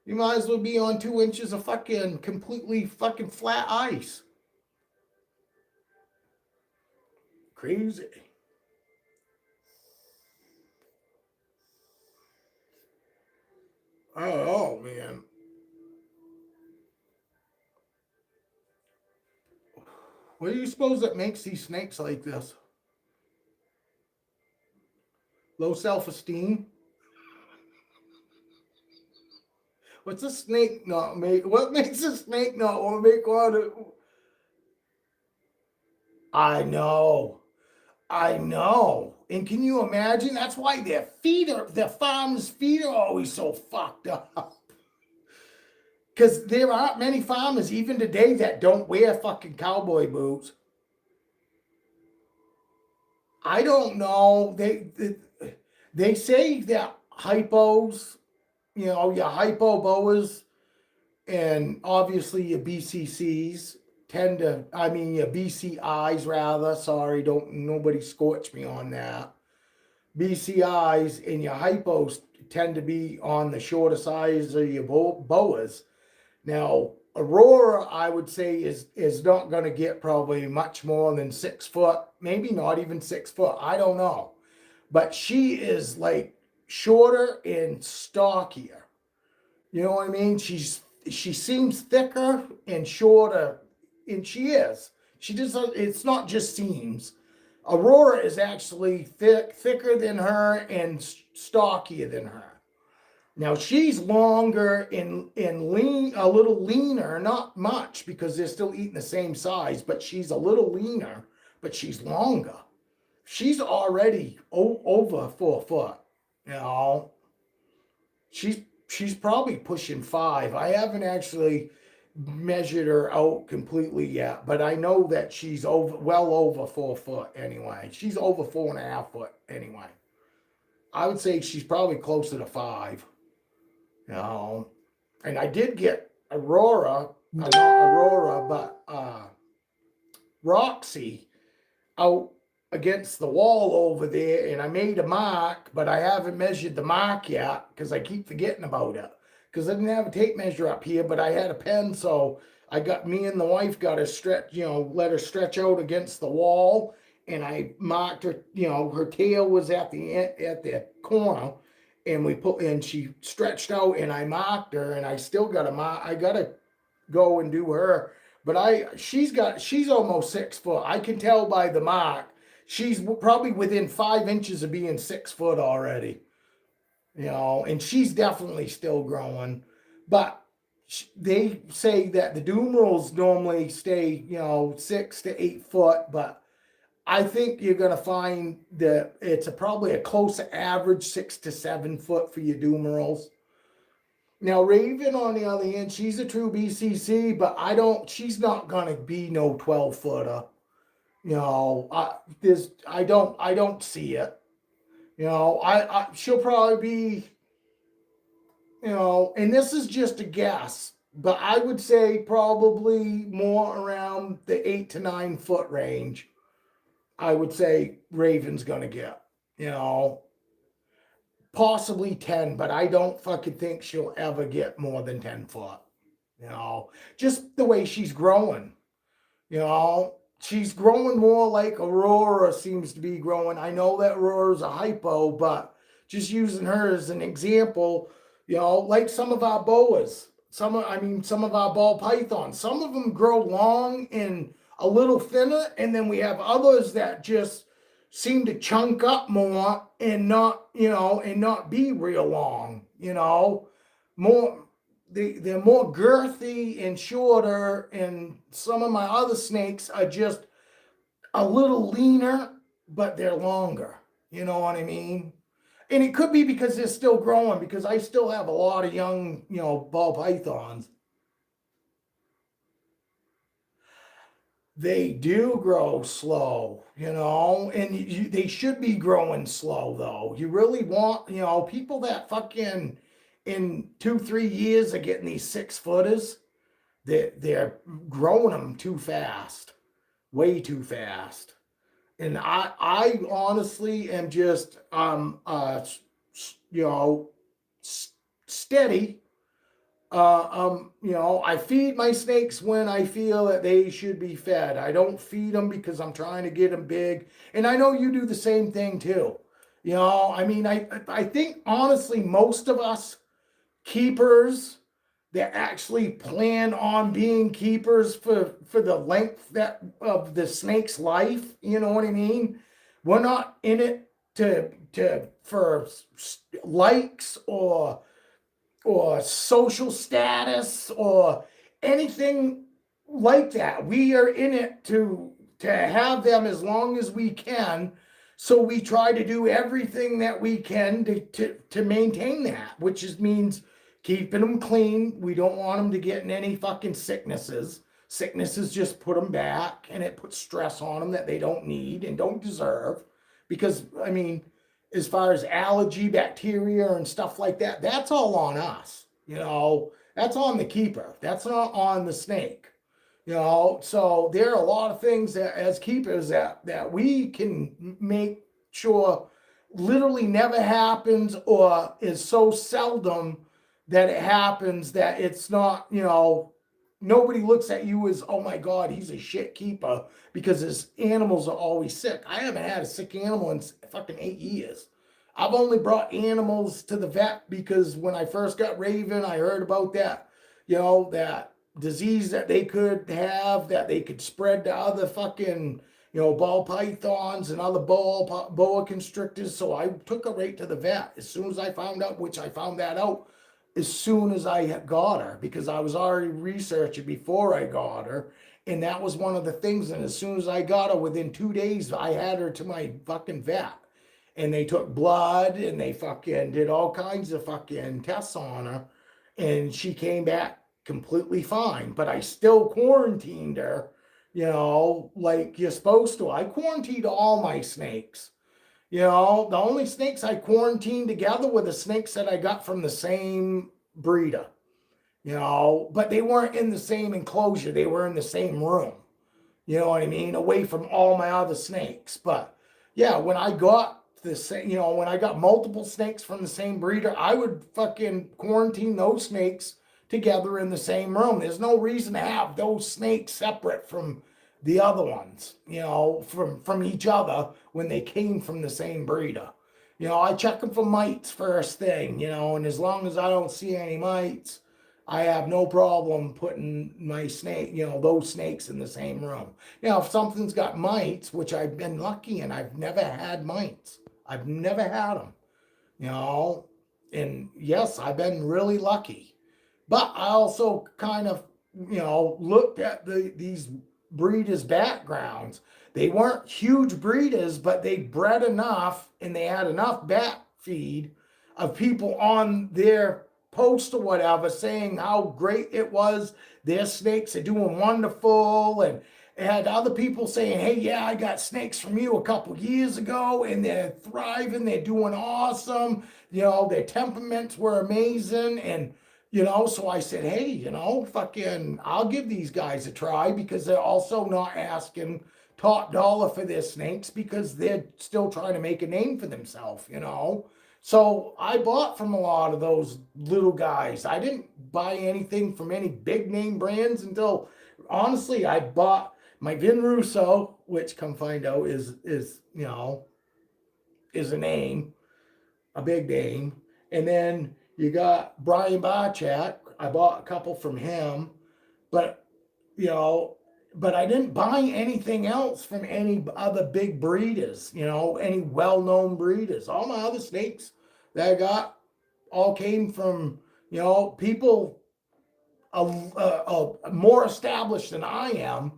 you might as well be on 2 inches of fucking completely fucking flat ice. Crazy. Oh man. What do you suppose that makes these snakes like this? Low self-esteem? What's a snake not make? What makes a snake not want to make one? I know. I know. And can you imagine? That's why their farmers' feet are always so fucked up. Because there aren't many farmers, even today, that don't wear fucking cowboy boots. I don't know. They say that hypos, you know, your hypo boas and obviously your BCCs your BCIs rather. Sorry, don't nobody scorch me on that. BCIs and your hypos tend to be on the shorter size of your boas. Now, Aurora, I would say, is not going to get probably much more than 6 foot, maybe not even 6 foot. I don't know, but she is like shorter and stockier. You know what I mean? She seems thicker and shorter, and she is. She just it's not just seems. Aurora is actually thicker than her and stockier than her. Now she's longer and lean, a little leaner, not much because they're still eating the same size, but she's a little leaner, but she's longer. She's already over 4 foot. You know, she's probably pushing 5. I haven't actually measured her out completely yet, but I know that she's well over 4 foot anyway. She's over 4.5 foot anyway. I would say she's probably closer to 5. You know, and I did get Aurora, not Aurora, but Roxy out against the wall over there, and I made a mark, but I haven't measured the mark yet because I keep forgetting about it. Because I didn't have a tape measure up here, but I had a pen, so me and the wife got her stretch, you know, let her stretch out against the wall, and I marked her, you know, her tail was at the corner. And she stretched out and I marked her and I still got to mark. I got to go and do her, but she's almost 6 foot. I can tell by the mark. She's probably within 5 inches of being 6 foot already, you know, and she's definitely still growing, but they say that the Dumerals normally stay, you know, 6 to 8 foot, but I think you're going to find that it's probably a close average 6 to 7 foot for your Dumerals. Now, Raven, on the other hand, she's a true BCC, but she's not going to be no 12 footer. You know, I don't see it. You know, she'll probably be, you know, and this is just a guess, but I would say probably more around the 8 to 9 foot range. I would say Raven's gonna get, you know, possibly 10, but I don't fucking think she'll ever get more than 10 foot. You know, just the way she's growing. You know, she's growing more like Aurora seems to be growing. I know that Aurora's a hypo, but just using her as an example, you know, like some of our boas, some of our ball pythons, some of them grow long and a little thinner, and then we have others that just seem to chunk up more and not, you know, and not be real long, you know, more they're more girthy and shorter, and some of my other snakes are just a little leaner, but they're longer. You know what I mean? And it could be because they're still growing, because I still have a lot of young, you know, ball pythons. They do grow slow, you know, and they should be growing slow though. You really want, you know, people that fucking in 2 3 years are getting these 6 footers. They're growing them too fast, way too fast. And I honestly am just you know, steady. You know, I feed my snakes when I feel that they should be fed. I don't feed them because I'm trying to get them big. And I know you do the same thing too. You know, I mean, I think honestly most of us keepers that actually plan on being keepers for the length that of the snake's life, you know what I mean? We're not in it to for likes or social status or anything like that. We are in it to have them as long as we can. So we try to do everything that we can to maintain that, which is means keeping them clean. We don't want them to get in any fucking sicknesses. Sicknesses just put them back, and it puts stress on them that they don't need and don't deserve. Because, I mean, as far as allergy, bacteria, and stuff like that, that's all on us. You know, that's on the keeper. That's not on the snake. You know, so there are a lot of things that as keepers that we can make sure literally never happens, or is so seldom that it happens that it's not, you know, nobody looks at you as, oh my God, he's a shit keeper because his animals are always sick. I haven't had a sick animal in fucking 8 years. I've only brought animals to the vet because when I first got Raven, I heard about that, you know, that disease that they could have, that they could spread to other fucking, you know, ball pythons and other boa constrictors. So I took her right to the vet as soon as I found out, which I found that out as soon as I got her, because I was already researching before I got her. And that was one of the things. And as soon as I got her, within 2 days, I had her to my fucking vet. And they took blood and they fucking did all kinds of fucking tests on her. And she came back completely fine. But I still quarantined her, you know, like you're supposed to. I quarantined all my snakes. You know, the only snakes I quarantined together were the snakes that I got from the same breeder. You know, but they weren't in the same enclosure. They were in the same room. You know what I mean? Away from all my other snakes. But yeah, when I got the same, you know, when I got multiple snakes from the same breeder, I would fucking quarantine those snakes together in the same room. There's no reason to have those snakes separate from the other ones, you know, from each other when they came from the same breeder. You know, I check them for mites first thing, you know, and as long as I don't see any mites, I have no problem putting my snake, you know, those snakes in the same room. Now, if something's got mites, which I've been lucky and I've never had mites, I've never had them, you know, and yes, I've been really lucky. But I also kind of, you know, looked at these breeders' backgrounds. They weren't huge breeders, but they bred enough and they had enough bat feed of people on their post or whatever saying how great it was. Their snakes are doing wonderful, had other people saying, hey, yeah, I got snakes from you a couple years ago and they're thriving, they're doing awesome. Their temperaments were amazing. And, so I said, hey, fucking, I'll give these guys a try because they're also not asking top dollar for their snakes because they're still trying to make a name for themselves. So I bought from a lot of those little guys. I didn't buy anything from any big name brands until honestly I bought my Vin Russo, which come find out is a name, a big name. And then you got Brian Barchak. I bought a couple from him, but you know, but I didn't buy anything else from any other big breeders, any well-known breeders. All my other snakes that I got all came from, people more established than I am,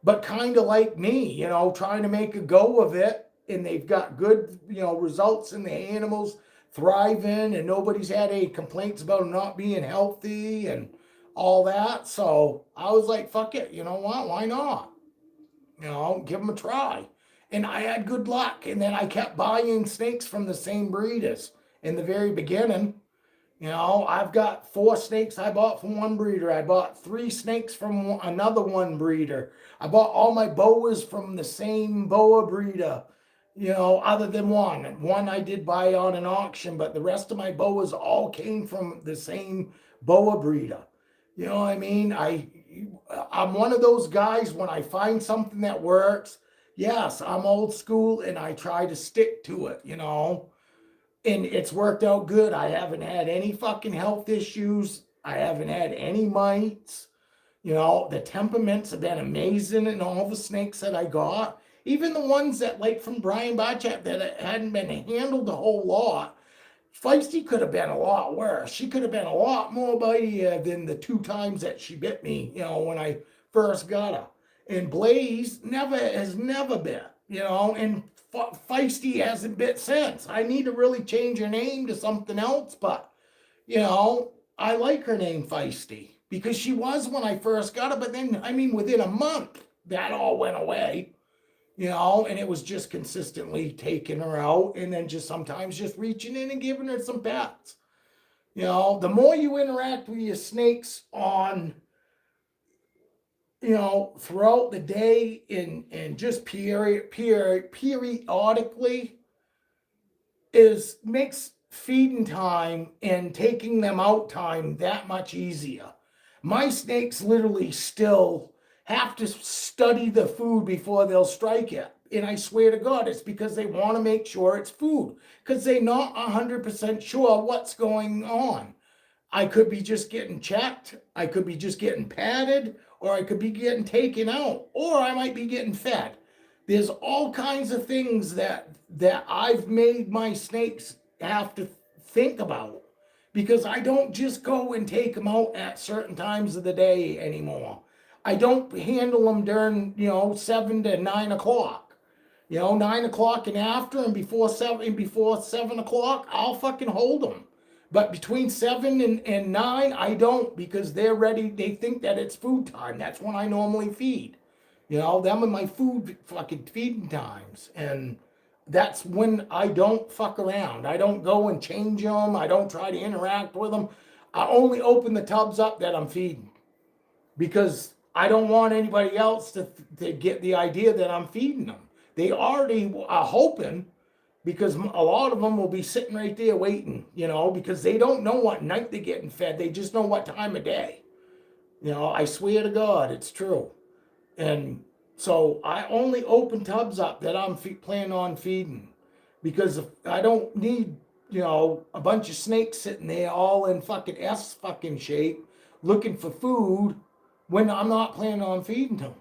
but kind of like me, trying to make a go of it. And they've got good, results in the animals thriving, and nobody's had any complaints about them not being healthy and all that. So I was like, fuck it, you know what? Why not? Give them a try. And I had good luck. And then I kept buying snakes from the same breeders in the very beginning. I've got 4 snakes I bought from one breeder. I bought 3 snakes from another one breeder. I bought all my boas from the same boa breeder, other than one. One I did buy on an auction, but the rest of my boas all came from the same boa breeder. You know what I mean? I'm one of those guys, when I find something that works, yes, I'm old school and I try to stick to it, and it's worked out good. I haven't had any fucking health issues. I haven't had any mites. The temperaments have been amazing in all the snakes that I got. Even the ones that, like from Brian Barchak, that hadn't been handled a whole lot. Feisty could have been a lot worse. She could have been a lot more bitey than the 2 times that she bit me, when I first got her. And Blaze has never bit, and Feisty hasn't bit since. I need to really change her name to something else, but I like her name Feisty because she was when I first got her, but then within a month that all went away, and it was just consistently taking her out and then just sometimes just reaching in and giving her some pets. The more you interact with your snakes on throughout the day and just periodically makes feeding time and taking them out time that much easier. My snakes literally still have to study the food before they'll strike it. And I swear to God, it's because they want to make sure it's food, because they're not 100% sure what's going on. I could be just getting checked, I could be just getting patted, or I could be getting taken out, or I might be getting fed. There's all kinds of things that I've made my snakes have to think about, because I don't just go and take them out at certain times of the day anymore. I don't handle them during 7 to 9 o'clock. 9 o'clock and after, and before 7 o'clock, I'll fucking hold them. But between 7 and 9, I don't, because they're ready. They think that it's food time. That's when I normally feed. Them are my fucking feeding times. And that's when I don't fuck around. I don't go and change them. I don't try to interact with them. I only open the tubs up that I'm feeding, because I don't want anybody else to get the idea that I'm feeding them. They already are hoping, because a lot of them will be sitting right there waiting, because they don't know what night they're getting fed. They just know what time of day. I swear to God, it's true. And so I only open tubs up that I'm planning on feeding, because if I don't need, a bunch of snakes sitting there all in fucking S fucking shape looking for food when I'm not planning on feeding them.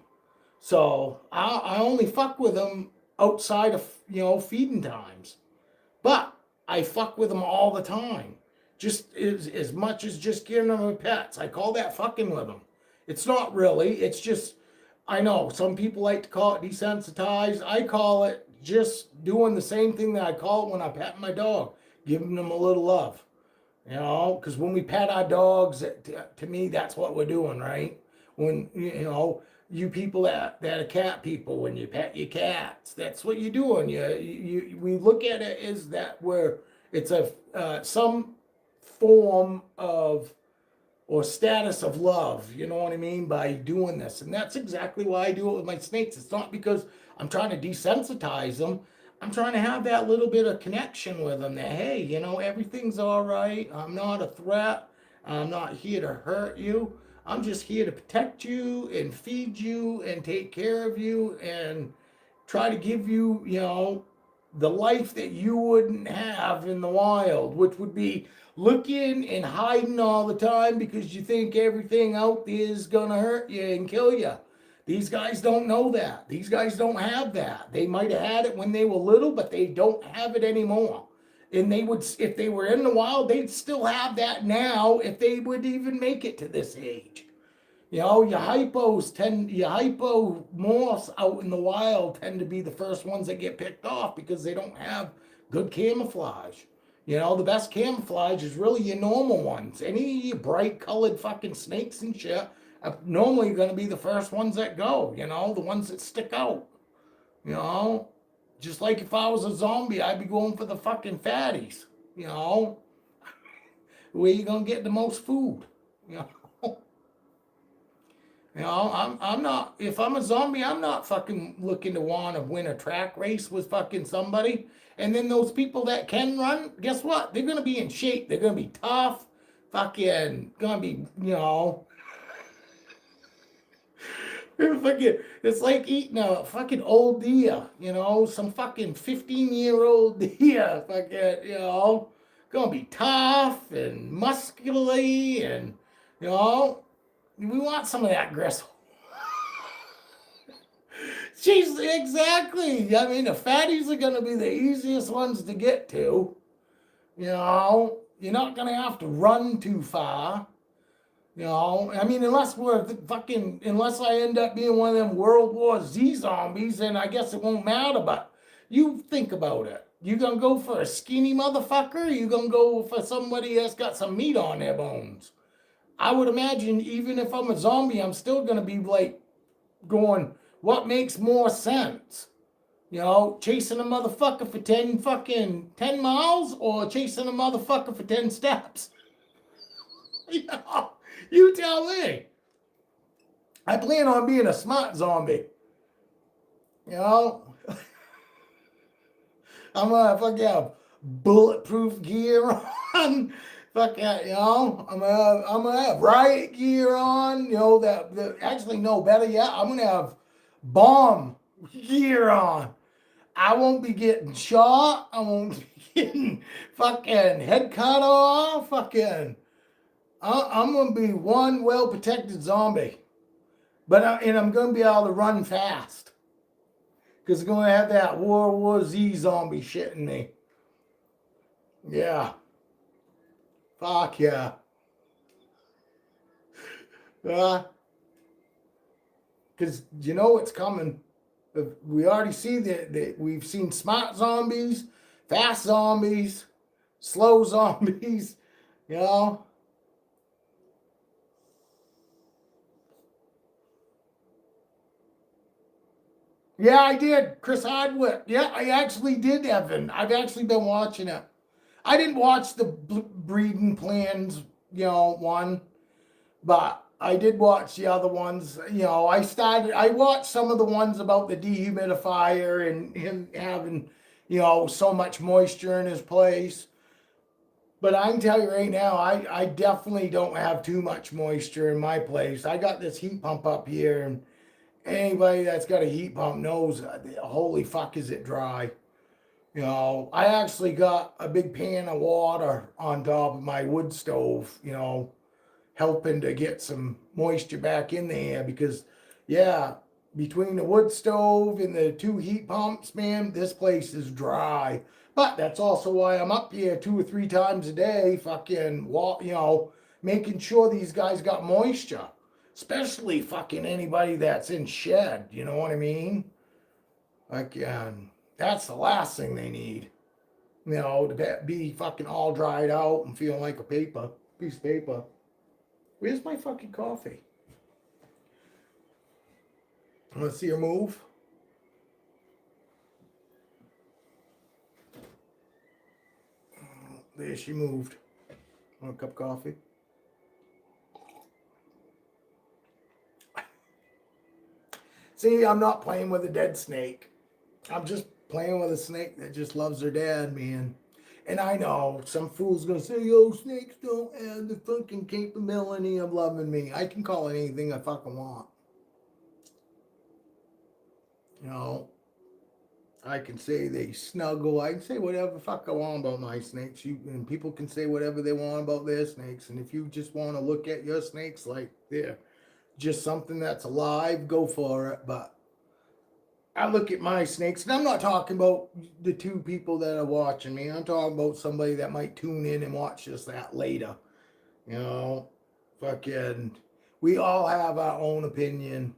So I only fuck with them outside of, feeding times. But I fuck with them all the time. Just as much as just giving them pets. I call that fucking with them. It's not really. It's just, I know some people like to call it desensitized. I call it just doing the same thing that I call it when I pet my dog. Giving them a little love. Because when we pet our dogs, to me, that's what we're doing, right? When, you people that are cat people, when you pet your cats, that's what you're doing. We look at it as that where it's a some form of or status of love, you know what I mean, by doing this. And that's exactly why I do it with my snakes. It's not because I'm trying to desensitize them. I'm trying to have that little bit of connection with them that, hey, you know, everything's all right. I'm not a threat. I'm not here to hurt you. I'm just here to protect you and feed you and take care of you and try to give you, you know, the life that you wouldn't have in the wild, which would be looking and hiding all the time because you think everything out there is gonna hurt you and kill you. These guys don't know that. These guys don't have that. They might have had it when they were little, but they don't have it anymore. And they would, if they were in the wild, they'd still have that now if they would even make it to this age. You know, your hypomorphs out in the wild tend to be the first ones that get picked off because they don't have good camouflage. You know, the best camouflage is really your normal ones. Any of your bright colored fucking snakes and shit are normally going to be the first ones that go, you know, the ones that stick out. You know, just like if I was a zombie, I'd be going for the fucking fatties, you know, where you going to get the most food, you know. You know, I'm not, if I'm a zombie, I'm not fucking looking to want to win a track race with fucking somebody. And then those people that can run, guess what? They're going to be in shape. They're going to be tough, fucking, going to be, you know. It's like eating a fucking old deer, you know, some fucking 15-year-old deer, fucking, you know, going to be tough and muscularly and, you know. We want some of that gristle. Jeez, exactly. I mean, the fatties are going to be the easiest ones to get to. You know, you're not going to have to run too far. You know, I mean, unless I end up being one of them World War Z zombies, then I guess it won't matter. But you think about it. You going to go for a skinny motherfucker? Or you going to go for somebody that's got some meat on their bones? I would imagine even if I'm a zombie, I'm still going to be like going, what makes more sense? You know, chasing a motherfucker for 10 miles or chasing a motherfucker for 10 steps? You know, you tell me. I plan on being a smart zombie. You know, I'm going to fucking have bulletproof gear on. Fuck yeah, you know, I'm gonna have riot gear on, you know, actually no, better yet, I'm gonna have bomb gear on. I won't be getting shot, I won't be getting fucking head cut off, fucking, I'm gonna be one well protected zombie. And I'm gonna be able to run fast. Cause I'm gonna have that World War Z zombie shit in me. Yeah. Fuck yeah. Because you know it's coming. We already see that we've seen smart zombies, fast zombies, slow zombies, you know. Yeah, I did. Chris Hardwick. Yeah, I actually did, Evan. I've actually been watching it. I didn't watch the breeding plans, you know, one, but I did watch the other ones. You know, I watched some of the ones about the dehumidifier and him having, you know, so much moisture in his place. But I can tell you right now, I definitely don't have too much moisture in my place. I got this heat pump up here, and anybody that's got a heat pump knows, holy fuck, is it dry. You know, I actually got a big pan of water on top of my wood stove, you know, helping to get some moisture back in there because, yeah, between the wood stove and the 2 heat pumps, man, this place is dry. But that's also why I'm up here 2 or 3 times a day, fucking, you know, making sure these guys got moisture. Especially fucking anybody that's in shed, you know what I mean? Like, that's the last thing they need. You know, to be fucking all dried out and feeling like a piece of paper. Where's my fucking coffee? Let's see her move. There she moved. Want a cup of coffee? See, I'm not playing with a dead snake. I'm just playing with a snake that just loves her dad, man. And I know some fool's gonna say, yo, snakes don't have the fucking capability of loving me. I can call it anything I fucking want. You know, I can say they snuggle. I can say whatever the fuck I want about my snakes. And people can say whatever they want about their snakes. And if you just want to look at your snakes like they're just something that's alive, go for it. But I look at my snakes, and I'm not talking about the two people that are watching me. I'm talking about somebody that might tune in and watch this that later. You know, fucking, we all have our own opinion,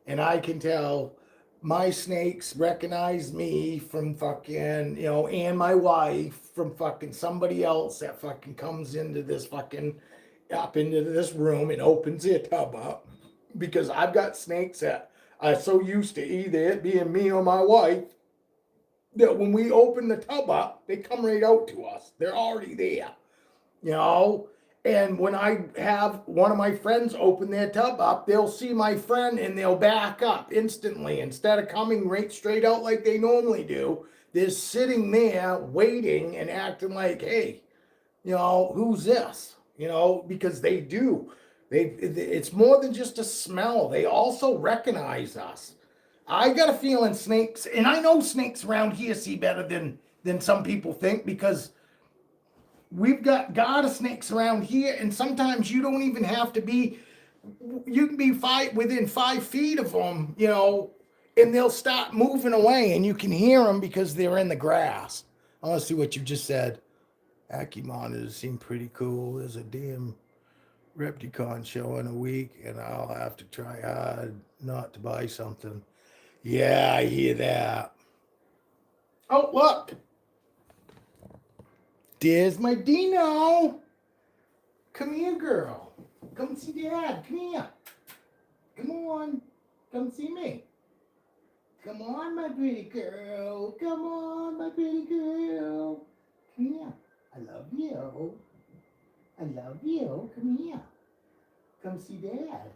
and I can tell my snakes recognize me from fucking, you know, and my wife from fucking somebody else that fucking comes into this fucking, up into this room and opens their tub up, because I've got snakes that are so used to either it being me or my wife that when we open the tub up, they come right out to us. They're already there, you know. And when I have one of my friends open their tub up, they'll see my friend and they'll back up instantly. Instead of coming right straight out like they normally do, they're sitting there waiting and acting like, hey, you know, who's this? You know, because they do. It's more than just a smell. They also recognize us. I got a feeling snakes, and I know snakes around here see better than some people think, because we've got garter snakes around here, and sometimes you don't even have to be, you can be within 5 feet of them, you know, and they'll start moving away, and you can hear them because they're in the grass. I want to see what you just said. Aki monitors seem pretty cool. There's a damn Repticon show in a week, and I'll have to try hard not to buy something. Yeah, I hear that. Oh, look. There's my Dino. Come here, girl. Come see Dad. Come here. Come on. Come see me. Come on, my pretty girl. Come on, my pretty girl. Come here. I love you. I love you. Come here. Come see Dad.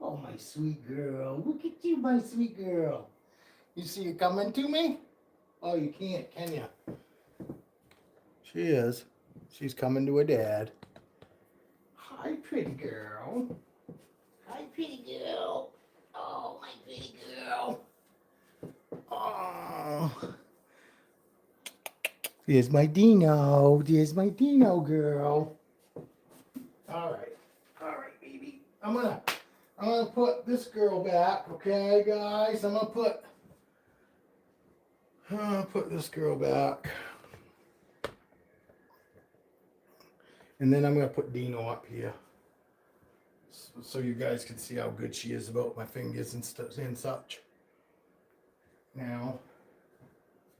Oh, my sweet girl. Look at you, my sweet girl. You see her coming to me? Oh, you can't, can you? She is. She's coming to her dad. Hi, pretty girl. Hi, pretty girl. Oh, my pretty girl. Oh. There's my Dino. There's my Dino girl. All right, baby. I'm gonna put this girl back, okay, guys? I'm gonna put this girl back. And then I'm going to put Dino up here, so you guys can see how good she is about my fingers and such. Now,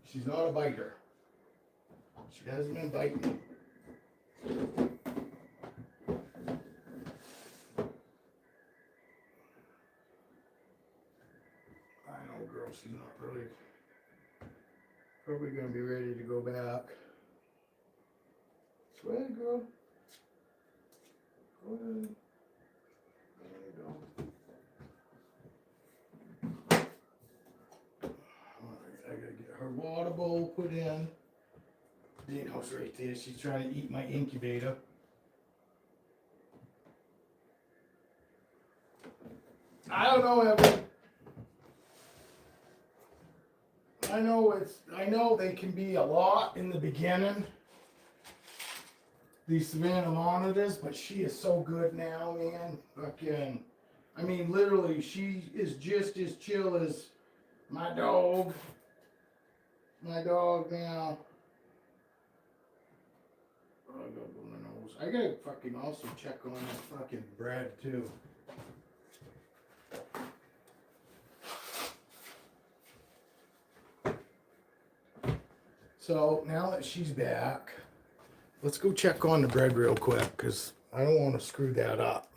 she's not a biter. She hasn't been biting. I know, girl, she's not really, probably going to be ready to go back. Swear, girl. There you go. Alright, I gotta get her water bowl put in. Dino's right there. She's trying to eat my incubator. I don't know, Evan. I know they can be a lot in the beginning, these Savannah monitors, but she is so good now, man. Fucking, I mean, literally, she is just as chill as my dog. My dog now. Oh, I got one of those. I gotta fucking also check on that fucking bread too. So now that she's back, let's go check on the bread real quick, because I don't want to screw that up.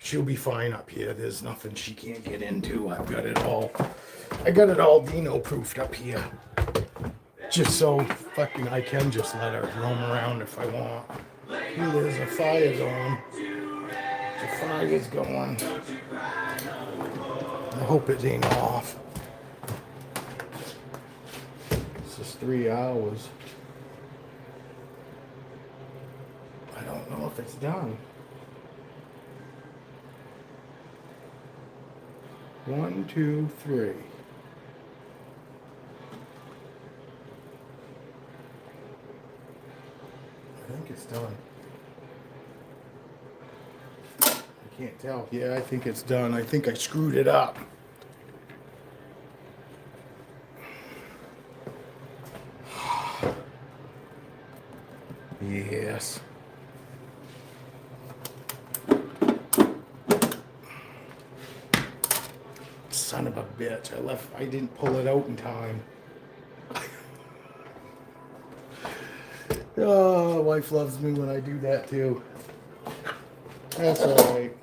she'll be fine up here. There's nothing she can't get into. I got it all Dino proofed up here. Just so fucking I can just let her roam around if I want. Ooh, there's a fire going. The fire's going. I hope it ain't off. This is 3 hours. I don't know if it's done. 1, 2, 3. I think it's done. I can't tell. Yeah, I think it's done. I think I screwed it up. Yes. Son of a bitch. I didn't pull it out in time. Oh, wife loves me when I do that too. That's alright.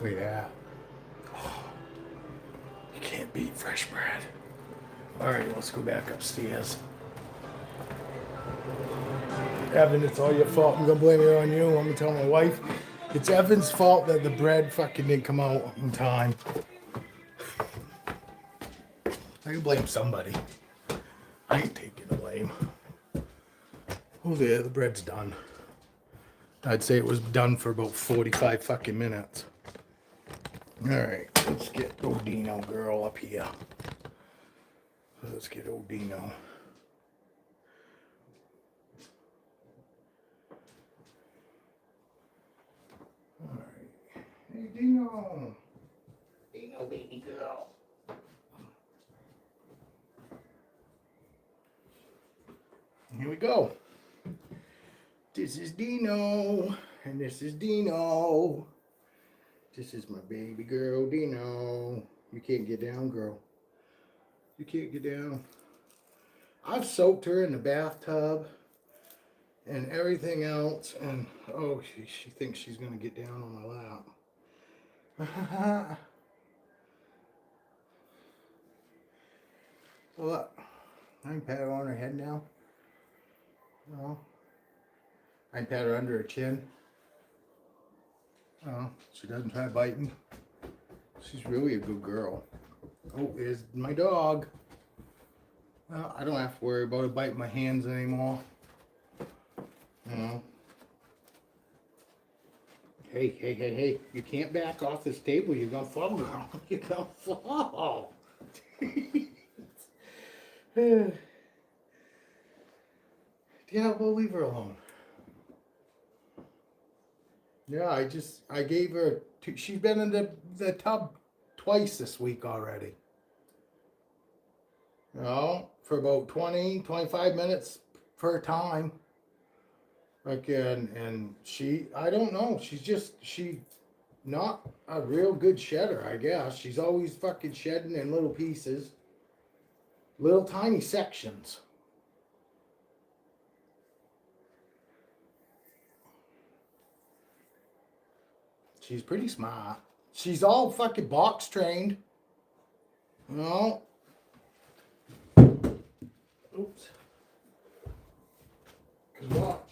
Look at that. Oh, you can't beat fresh bread. Alright, let's go back upstairs. Evan, it's all your fault. I'm gonna blame it on you. I'm gonna tell my wife it's Evan's fault that the bread fucking didn't come out in time. I can blame somebody. I ain't taking the blame. Oh, there, the bread's done. I'd say it was done for about 45 fucking minutes. Alright, let's get Odino girl up here. Let's get Odino. Alright. Hey, Dino. Dino, baby girl. Here we go. This is Dino, and this is Dino. This is my baby girl, Dino. You can't get down, girl. You can't get down. I've soaked her in the bathtub and everything else, and oh, she thinks she's gonna get down on my lap. Look, I can pat her on her head now. No. I can pat her under her chin. Oh, she doesn't try biting. She's really a good girl. Oh, there's my dog. Well, I don't have to worry about her biting my hands anymore. You know. Hey. You can't back off this table. You're going to fall, girl. You're going to fall. Yeah, we'll leave her alone. Yeah, I gave her, she's been in the tub twice this week already. You know, for about 20, 25 minutes per time. Like, and she, I don't know, she's not a real good shedder, I guess. She's always fucking shedding in little pieces. Little tiny sections. She's pretty smart. She's all fucking box trained. You know? Oops. Cause what?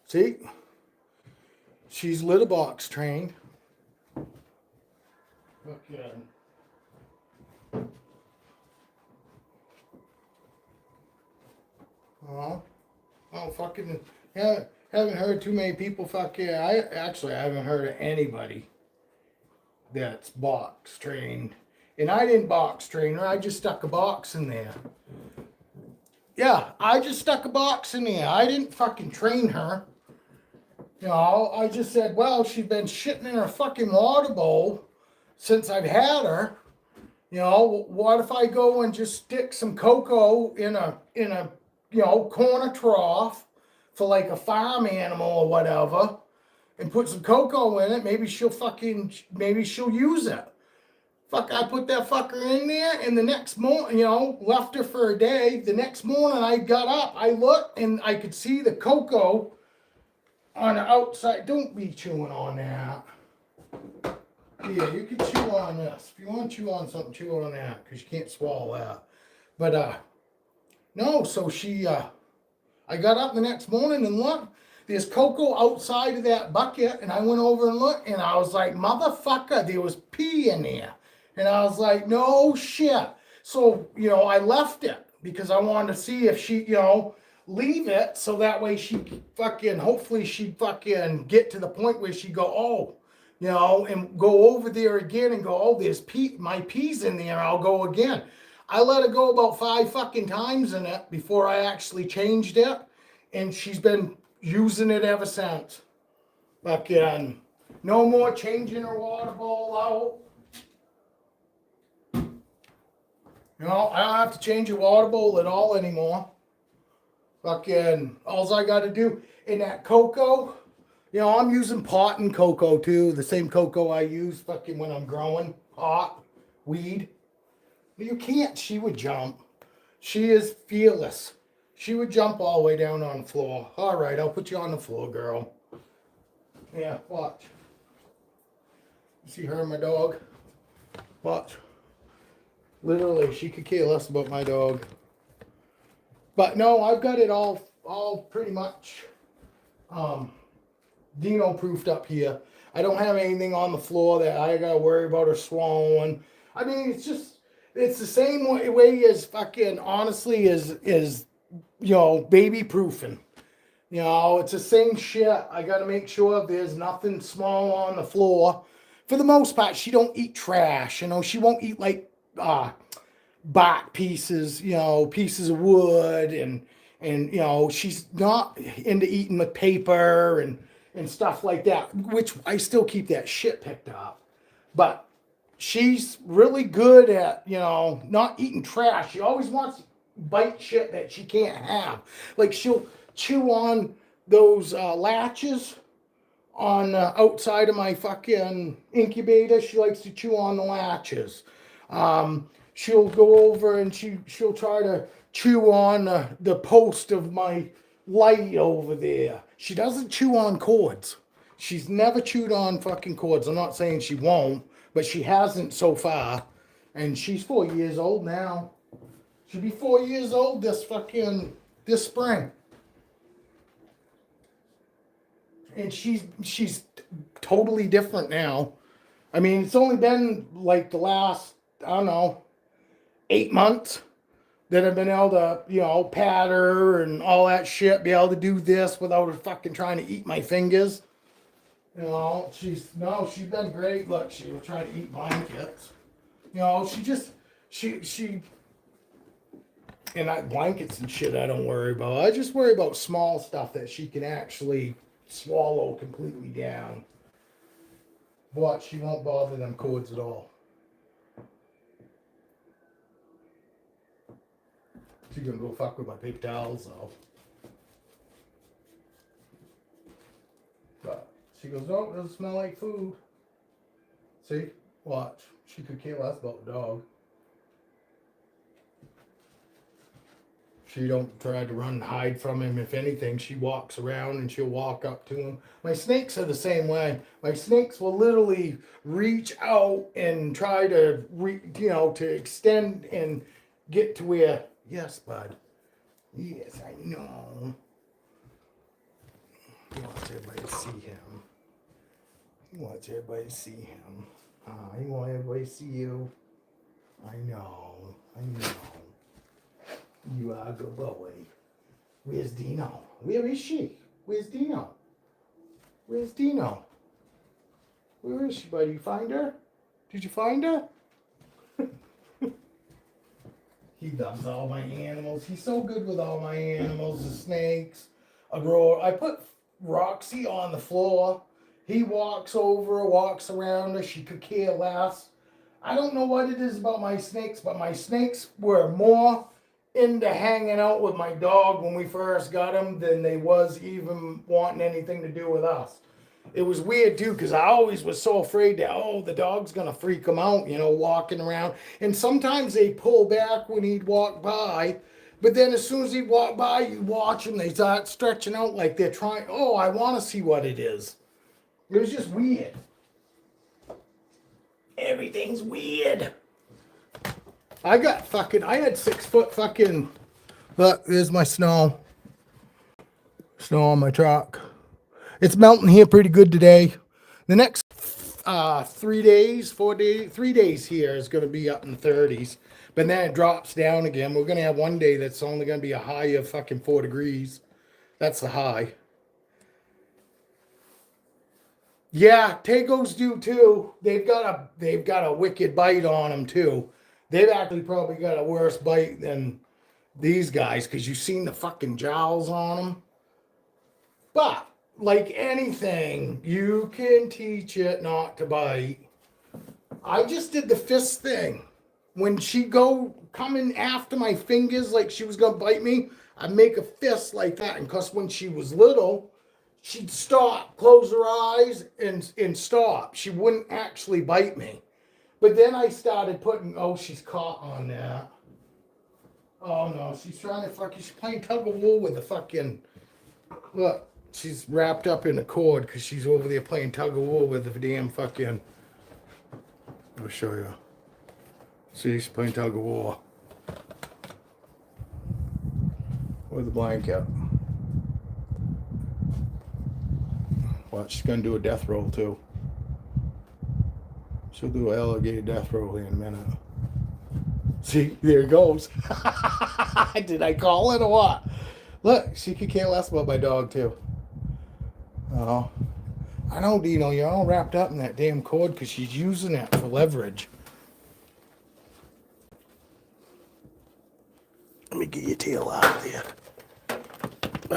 See? She's litter box trained. Okay. Oh, fucking, yeah, haven't heard too many people I haven't heard of anybody that's box trained. And I didn't box train her, I just stuck a box in there. Yeah, I just stuck a box in there. I didn't fucking train her. You know, I just said, well, she's been shitting in her fucking water bowl since I've had her. You know, what if I go and just stick some cocoa in a you know, corner trough for like a farm animal or whatever, and put some cocoa in it, maybe she'll use it. Fuck, I put that fucker in there, and the next morning, left her for a day. The next morning, I got up, I looked, and I could see the cocoa on the outside. Don't be chewing on that. Yeah, you can chew on this. If you want to chew on something, chew on that, because you can't swallow that. But, no, so I got up the next morning and looked. There's cocoa outside of that bucket, and I went over and looked, and I was like, motherfucker, there was pee in there. And I was like, no shit. So, I left it because I wanted to see if she, leave it so that way hopefully she'd fucking get to the point where she'd go, oh, and go over there again and go, oh, there's pee, my pee's in there, I'll go again. I let her go about 5 fucking times in it before I actually changed it. And she's been using it ever since. Fucking no more changing her water bowl out. I don't have to change a water bowl at all anymore. Fucking, all I got to do in that cocoa, I'm using pot and cocoa too. The same cocoa I use fucking when I'm growing pot, weed. You can't, she would jump. She is fearless. She would jump all the way down on the floor. All right, I'll put you on the floor, girl. Yeah, watch. You see her and my dog? Watch. Literally, she could care less about my dog. But no, I've got it all pretty much Dino proofed up here. I don't have anything on the floor that I gotta worry about or swallowing. I mean, it's the same way as fucking, honestly, is baby proofing. It's the same shit. I gotta make sure there's nothing small on the floor. For the most part, she don't eat trash. She won't eat like bark pieces, pieces of wood, and she's not into eating with paper and stuff like that, which I still keep that shit picked up. But she's really good at, not eating trash. She always wants to bite shit that she can't have. Like she'll chew on those latches on the outside of my fucking incubator. She likes to chew on the latches. She'll go over and she'll try to chew on the post of my light over there. She doesn't chew on cords. She's never chewed on fucking cords. I'm not saying she won't, but she hasn't so far. And she's 4 years old now. She'll be 4 years old this spring. And she's totally different now. I mean, it's only been like the last, I don't know, 8 months that I've been able to, pat her and all that shit, be able to do this without her fucking trying to eat my fingers. She's been great. Look, she will try to eat blankets. And blankets and shit I don't worry about. I just worry about small stuff that she can actually swallow completely down. But she won't bother them cords at all. She's gonna go fuck with my paper towels though. But she goes, oh, it doesn't smell like food. See? Watch. She could care less about the dog. She don't try to run and hide from him. If anything, she walks around and she'll walk up to him. My snakes are the same way. My snakes will literally reach out and try to, to extend and get to where, yes, bud. Yes, I know. He wants everybody to see him. He wants everybody to see him. He wants everybody to see you. I know. You are a good boy. Where's Dino? Where is she? Where's Dino? Where's Dino? Where is she, buddy? You find her? Did you find her? He loves all my animals. He's so good with all my animals, the snakes. I put Roxy on the floor. He walks over, walks around her. She could care less. I don't know what it is about my snakes, but my snakes were more into hanging out with my dog when we first got him than they was even wanting anything to do with us. it was weird too, because I always was so afraid that, oh, the dog's gonna freak them out, you know, walking around. And sometimes they pull back when he'd walk by, but then as soon as he'd walk by, you watch them, they start stretching out like they're trying, oh, I want to see what it is. It was just weird. Everything's weird. I had 6 foot fucking, look, there's my snow. Snow on my truck. It's melting here pretty good today. The next 3 days, 4 days, 3 days here is going to be up in the 30s. But then it drops down again. We're going to have one day that's only going to be a high of fucking 4 degrees. That's the high. Yeah, Tagos do too. They've got a wicked bite on them too. They've actually probably got a worse bite than these guys because you've seen the fucking jowls on them. But like anything, you can teach it not to bite. I just did the fist thing. When she coming after my fingers like she was gonna bite me, I'd make a fist like that. And cause when she was little, she'd stop, close her eyes, and stop. She wouldn't actually bite me. But then I started putting, oh, she's caught on that. Oh no, she's trying to she's playing tug of war with the fucking, look, she's wrapped up in a cord because she's over there playing tug of war with the damn fucking, I'll show you. See, she's playing tug of war with the blanket. Well, she's gonna do a death roll too. She'll do an alligator death roll here in a minute. See, there it goes. Did I call it or what? Look, she could care less about my dog too. Oh, I know, Dino, you're all wrapped up in that damn cord because she's using it for leverage. Let me get your tail out of there.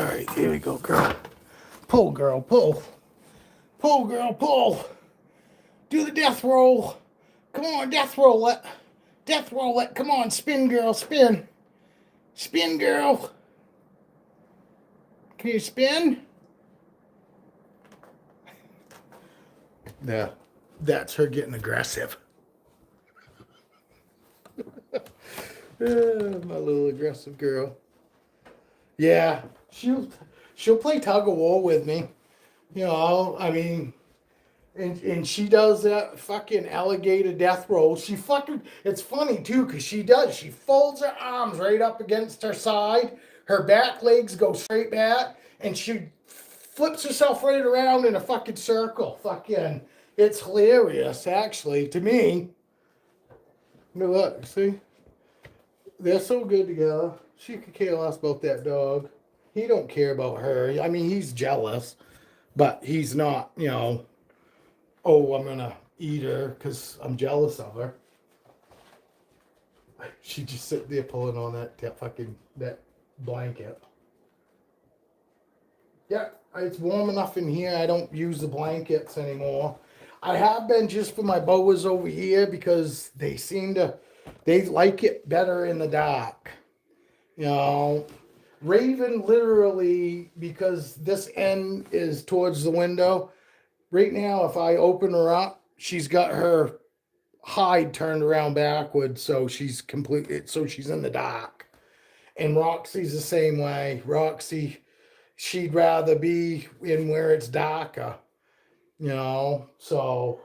All right, here we go, girl. Pull, girl, pull. Pull, girl, pull. Do the death roll. Come on, death roll it. Death roll it. Come on, spin, girl, spin. Spin, girl. Can you spin? Yeah, that's her getting aggressive. My little aggressive girl. Yeah, she'll play tug of war with me. You know, I mean, and she does that fucking alligator death roll. It's funny too, because she folds her arms right up against her side. Her back legs go straight back, and she flips herself right around in a fucking circle. Fucking, it's hilarious, actually, to me. Look, see? They're so good together. She could care less about that dog. He don't care about her. I mean, he's jealous, but he's not, you know, oh, I'm gonna eat her because I'm jealous of her. She just sit there pulling on that blanket. Yeah, it's warm enough in here. I don't use the blankets anymore. I have been just for my boas over here because they like it better in the dark. You know, Raven literally, because this end is towards the window, right now if I open her up, she's got her hide turned around backwards, so she's in the dark. And Roxy's the same way. Roxy, she'd rather be in where it's darker, you know, so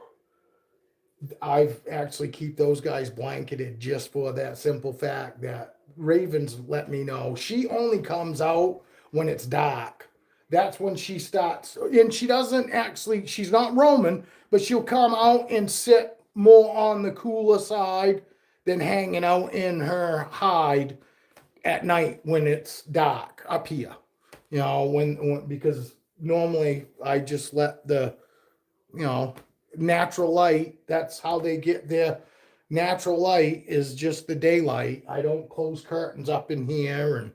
I've actually keep those guys blanketed just for that simple fact that Raven's let me know she only comes out when it's dark. That's when she starts, and she's not roaming, but she'll come out and sit more on the cooler side than hanging out in her hide at night when it's dark up here. You know, because normally I just let the, you know, natural light, that's how they get their natural light, is just the daylight. I don't close curtains up in here, and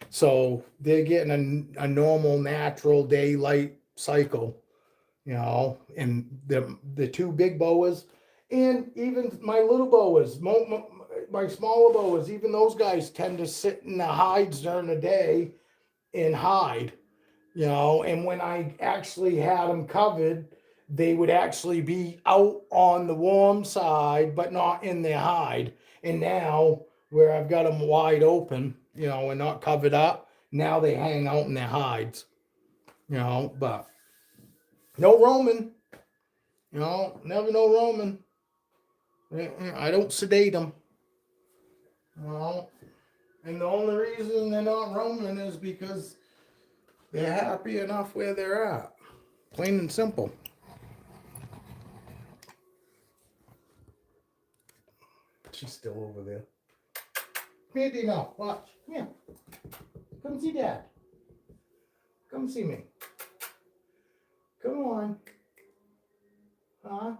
so they're getting a normal natural daylight cycle, you know. And the two big boas, and even my little boas, my smaller boas, even those guys tend to sit in the hides during the day and hide. And when I actually had them covered, they would actually be out on the warm side, but not in their hide. And now, where I've got them wide open, and not covered up, now they hang out in their hides, but no roaming, never no roaming. I don't sedate them, and the only reason they're not roaming is because they're happy enough where they're at. Plain and simple. She's still over there. Come here, Dino. Watch. Come here. Come see Dad. Come see me. Come on. Huh?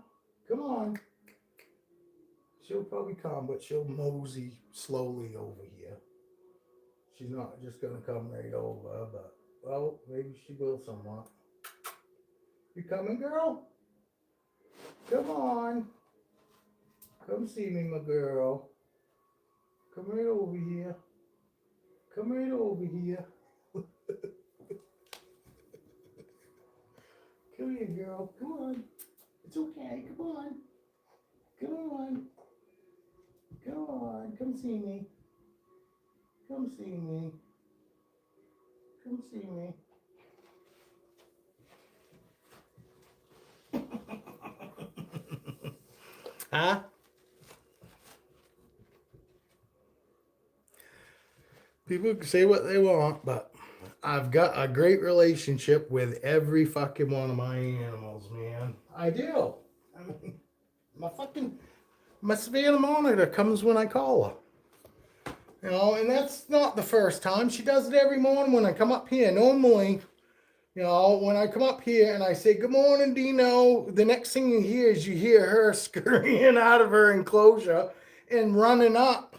Come on. She'll probably come, but she'll mosey slowly over here. She's not just going to come right over, but, well, maybe she will somewhat. You coming, girl? Come on. Come see me, my girl. Come right over here. Come right over here. Come here, girl. Come on. It's okay. Come on. Come on. Come on. Come see me. Come see me. Come see me. Huh? People can say what they want, but I've got a great relationship with every fucking one of my animals, man. I do. I mean, my Savannah monitor comes when I call her. And that's not the first time. She does it every morning when I come up here. Normally, when I come up here and I say, good morning, Dino, the next thing you hear is you hear her scurrying out of her enclosure and running up,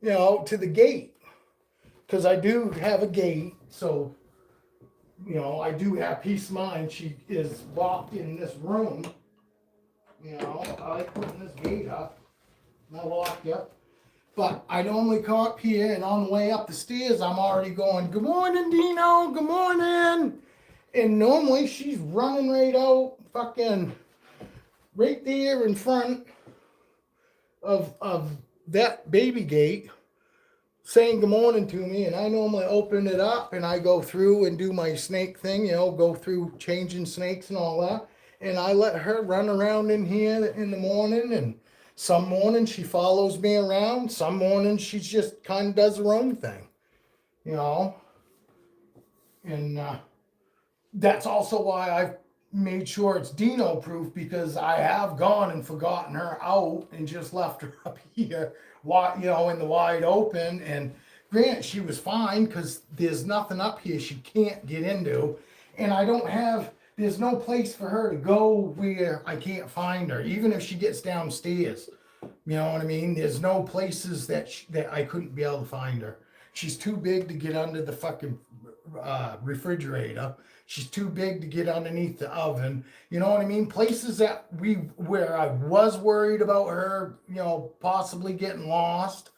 to the gate. Because I do have a gate, so, I do have peace of mind. She is locked in this room. I like putting this gate up. Not locked up. But I normally come up here, and on the way up the stairs, I'm already going, good morning, Dino, good morning. And normally she's running right out, fucking right there in front of that baby gate, saying good morning to me. And I normally open it up and I go through and do my snake thing, go through changing snakes and all that. And I let her run around in here in the morning, and some mornings she follows me around. Some mornings she just kind of does her own thing, And that's also why I've made sure it's Dino proof, because I have gone and forgotten her out and just left her up here, in the wide open. And granted, she was fine because there's nothing up here she can't get into. And there's no place for her to go where I can't find her, even if she gets downstairs. You know what I mean? There's no places that I couldn't be able to find her. She's too big to get under the fucking refrigerator. She's too big to get underneath the oven. You know what I mean? Places where I was worried about her, possibly getting lost.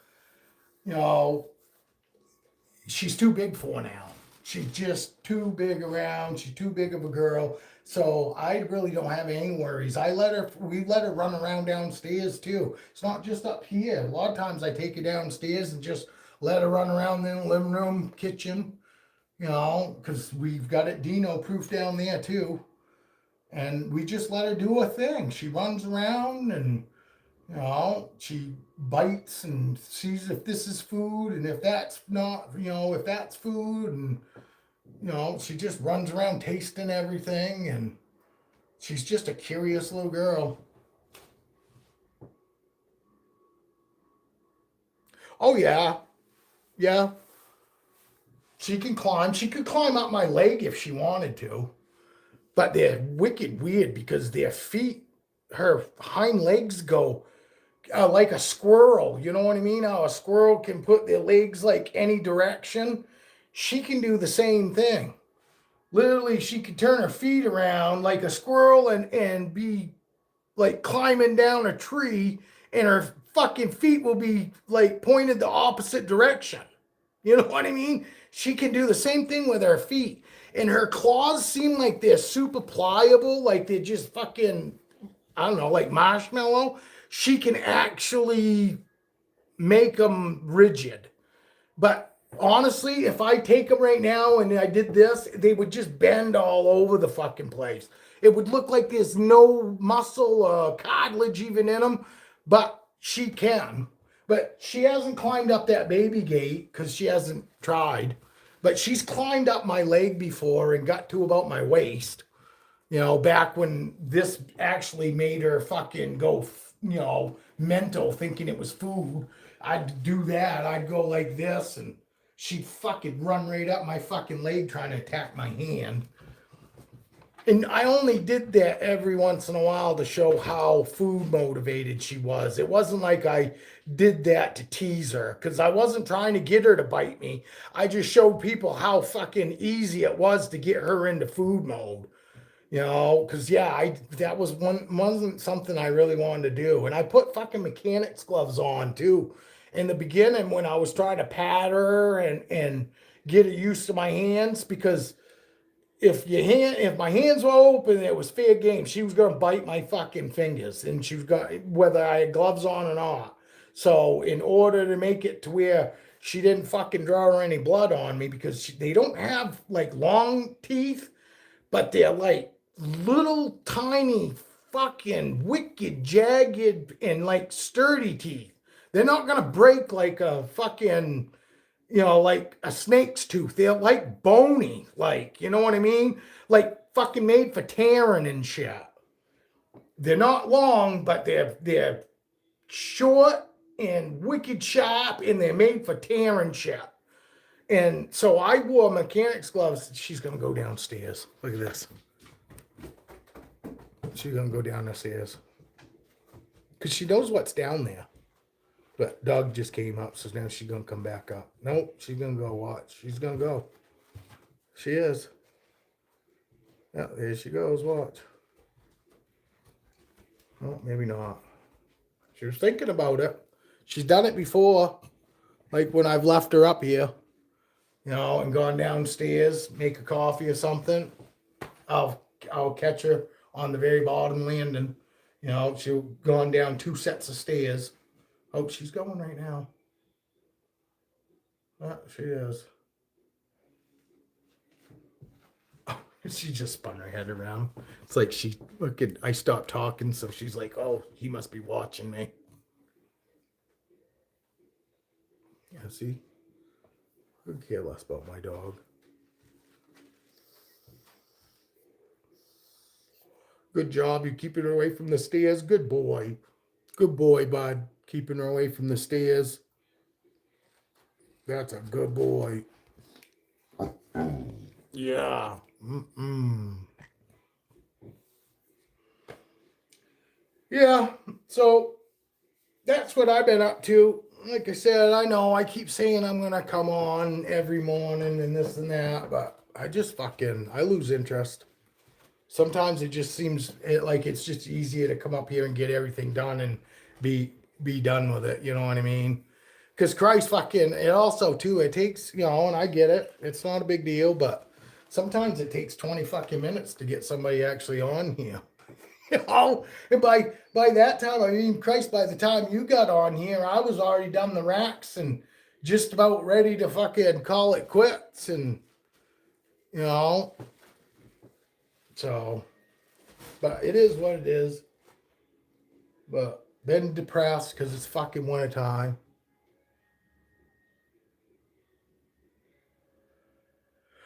She's too big for now. She's just too big around. She's too big of a girl. So I really don't have any worries. We let her run around downstairs too. It's not just up here. A lot of times I take her downstairs and just let her run around in the living room, kitchen, because we've got it Dino proof down there too. And we just let her do a thing. She runs around and, she bites and sees if this is food and if that's not, if that's food. And, she just runs around tasting everything. And she's just a curious little girl. Oh, yeah. Yeah. She can climb. She could climb up my leg if she wanted to. But they're wicked weird because their feet, her hind legs go like a squirrel. You know what I mean? How a squirrel can put their legs like any direction. She can do the same thing. Literally, she can turn her feet around like a squirrel and be like climbing down a tree, and her fucking feet will be like pointed the opposite direction. You know what I mean? She can do the same thing with her feet. and her claws seem like they're super pliable, like they're just fucking, I don't know, like marshmallow. She can actually make them rigid. But honestly, if I take them right now and I did this, they would just bend all over the fucking place. It would look like there's no muscle or cartilage even in them, but she can. But she hasn't climbed up that baby gate because she hasn't tried. But she's climbed up my leg before and got to about my waist. You know, back when this actually made her fucking go, mental, thinking it was food. I'd do that. I'd go like this, and she'd fucking run right up my fucking leg trying to attack my hand. And I only did that every once in a while to show how food motivated she was. It wasn't like I did that to tease her, because I wasn't trying to get her to bite me. I just showed people how fucking easy it was to get her into food mode. Because that wasn't something I really wanted to do. And I put fucking mechanics gloves on too. In the beginning, when I was trying to pat her and get her used to my hands, because if my hands were open, it was fair game. She was gonna bite my fucking fingers, and she was gonna, whether I had gloves on or not. So in order to make it to where she didn't fucking draw any blood on me, because they don't have like long teeth, but they're like little tiny fucking wicked jagged and like sturdy teeth. They're not gonna break like a fucking, like a snake's tooth. They're like bony, like, you know what I mean? Like fucking made for tearing and shit. They're not long, but they're short and wicked sharp, and they're made for tearing shit. And so I wore mechanics gloves. She's gonna go downstairs. Look at this. She's gonna go down the stairs because she knows what's down there. But Doug just came up, so now she's gonna come back up. Nope, she's gonna go watch. She's gonna go. She is. Yeah, there she goes. Watch. Oh, maybe not. She was thinking about it. She's done it before, like when I've left her up here, and gone downstairs, make a coffee or something. I'll catch her on the very bottom landing. She's gone down 2 sets of stairs. Oh, she's going right now. Oh, she is. Oh, she just spun her head around. It's like I stopped talking, so she's like, oh, he must be watching me. Yeah, see? I could care less about my dog. Good job. You keeping her away from the stairs. Good boy. Good boy, bud. Keeping her away from the stairs. That's a good boy. Yeah. Yeah. So that's what I've been up to. Like I said, I know I keep saying I'm going to come on every morning and this and that, but I lose interest. Sometimes it just seems like it's just easier to come up here and get everything done and be done with it. You know what I mean? Because Christ fucking, it also too, it takes, and I get it. It's not a big deal, but sometimes it takes 20 fucking minutes to get somebody actually on here. And by that time, I mean, Christ, by the time you got on here, I was already done the racks and just about ready to fucking call it quits. And, so, but it is what it is. But been depressed because it's fucking winter time.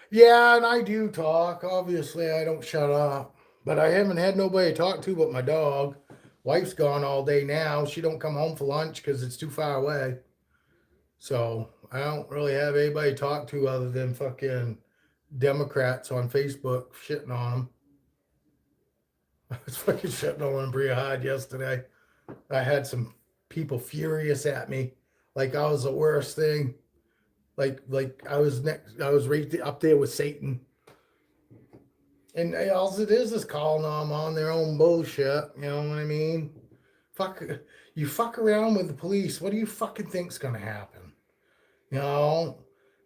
Yeah, and I do talk. Obviously, I don't shut up. But I haven't had nobody to talk to but my dog. Wife's gone all day now. She don't come home for lunch because it's too far away. So I don't really have anybody to talk to other than fucking Democrats on Facebook shitting on them. I was fucking shitting on Bria Hyde yesterday. I had some people furious at me, like I was the worst thing. Like I was right up there with Satan. And all it is calling them on their own bullshit. You know what I mean? You fuck around with the police. What do you fucking think's gonna happen?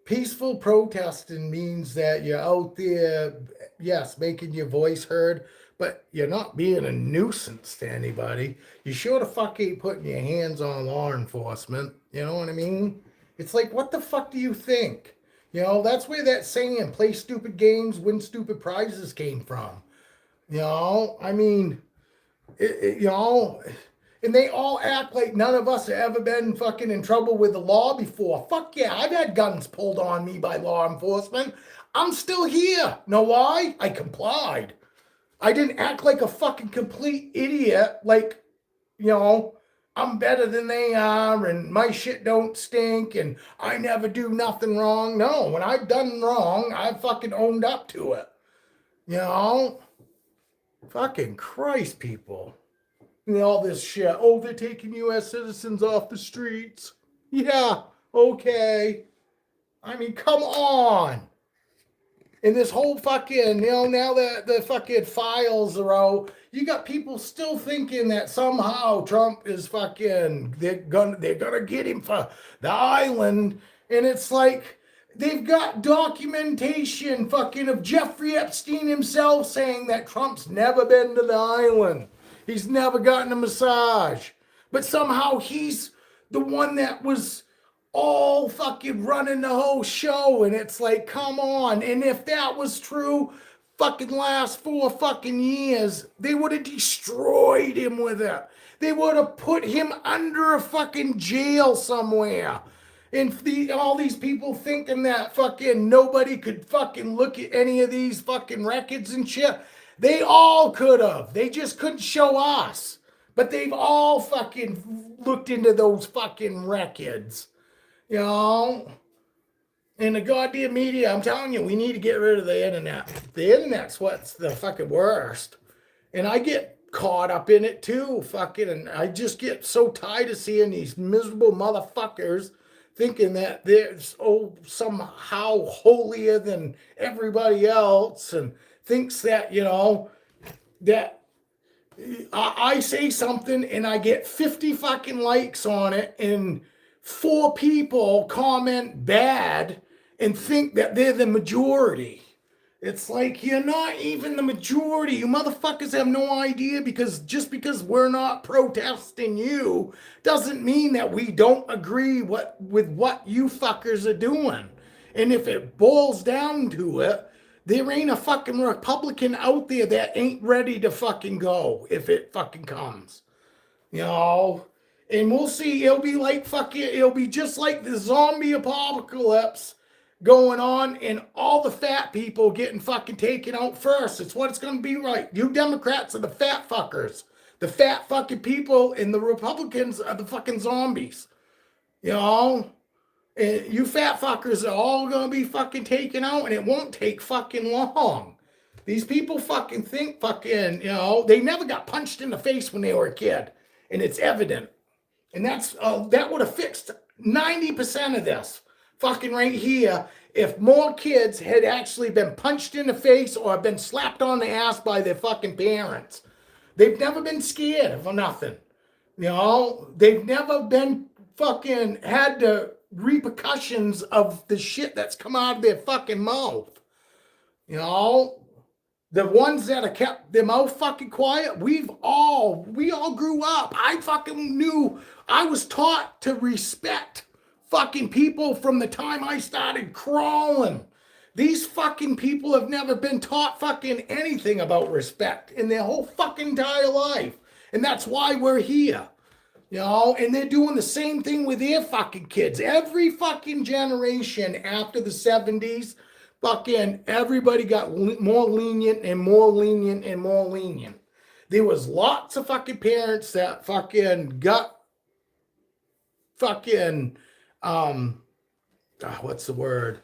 peaceful protesting means that you're out there, yes, making your voice heard, but you're not being a nuisance to anybody. You sure the fuck ain't putting your hands on law enforcement. You know what I mean? It's like, what the fuck do you think? You know, that's where that saying, play stupid games, win stupid prizes came from. You know, I mean, you know, and they all act like none of us have ever been fucking in trouble with the law before. Fuck yeah, I've had guns pulled on me by law enforcement. I'm still here. Know why? I complied. I didn't act like a fucking complete idiot, like, you know, I'm better than they are and my shit don't stink and I never do nothing wrong. No, when I've done wrong, I fucking owned up to it. You know? Fucking Christ, people. And all this shit. Oh, they're taking U.S. citizens off the streets. Yeah, okay. I mean, come on. And this whole fucking, you know, now that the fucking files are out, you got people still thinking that somehow Trump is fucking, they're gonna get him for the island. And it's like, they've got documentation fucking of Jeffrey Epstein himself saying that Trump's never been to the island. He's never gotten a massage. But somehow he's the one that was all fucking running the whole show. And it's like, come on. And if that was true, fucking last 4 fucking years, they would have destroyed him with it. They would have put him under a fucking jail somewhere. And all these people thinking that fucking nobody could fucking look at any of these fucking records and shit. They all could have. They just couldn't show us. But they've all fucking looked into those fucking records. You know? And the goddamn media, I'm telling you, we need to get rid of the internet. The internet's what's the fucking worst. And I get caught up in it too, fucking, and I just get so tired of seeing these miserable motherfuckers thinking that they're somehow holier than everybody else and thinks that, you know, that I say something and I get 50 fucking likes on it and 4 people comment bad and think that they're the majority. It's like, you're not even the majority. You motherfuckers have no idea, because just because we're not protesting you doesn't mean that we don't agree with what you fuckers are doing. And if it boils down to it, there ain't a fucking Republican out there that ain't ready to fucking go if it fucking comes. You know? And we'll see. It'll be just like the zombie apocalypse going on and all the fat people getting fucking taken out first. It's what it's going to be like. You Democrats are the fat fuckers. The fat fucking people, and the Republicans are the fucking zombies. You know? And you fat fuckers are all going to be fucking taken out, and it won't take fucking long. These people fucking think fucking, you know, they never got punched in the face when they were a kid. And it's evident. And that would have fixed 90% of this fucking right here if more kids had actually been punched in the face or been slapped on the ass by their fucking parents. They've never been scared of nothing. You know, they've never been fucking had the repercussions of the shit that's come out of their fucking mouth. You know, the ones that have kept their mouth fucking quiet, we all grew up. I fucking knew, I was taught to respect fucking people from the time I started crawling. These fucking people have never been taught fucking anything about respect in their whole fucking entire life. And that's why we're here. You know, and they're doing the same thing with their fucking kids. Every fucking generation after the 70s, fucking everybody got more lenient and more lenient and more lenient. There was lots of fucking parents that fucking got fucking, what's the word?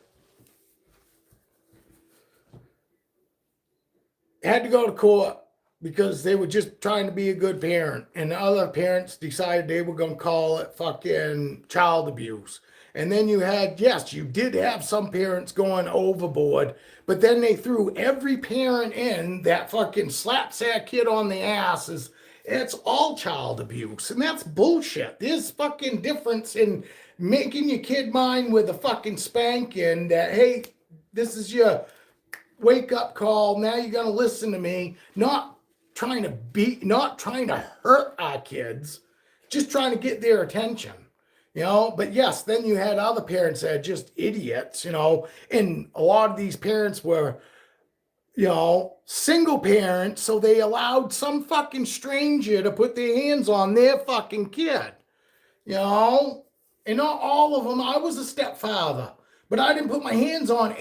Had to go to court because they were just trying to be a good parent. And the other parents decided they were going to call it fucking child abuse. And then you had, yes, you did have some parents going overboard, but then they threw every parent in that fucking slaps that kid on the ass. It's all child abuse. And that's bullshit. There's fucking difference in making your kid mind with a fucking spanking that, hey, this is your wake up call. Now you're going to listen to me. Not trying to hurt our kids, just trying to get their attention. But yes, then you had other parents that are just idiots, and a lot of these parents were, single parents, so they allowed some fucking stranger to put their hands on their fucking kid, and not all of them. I was a stepfather, but I didn't put my hands on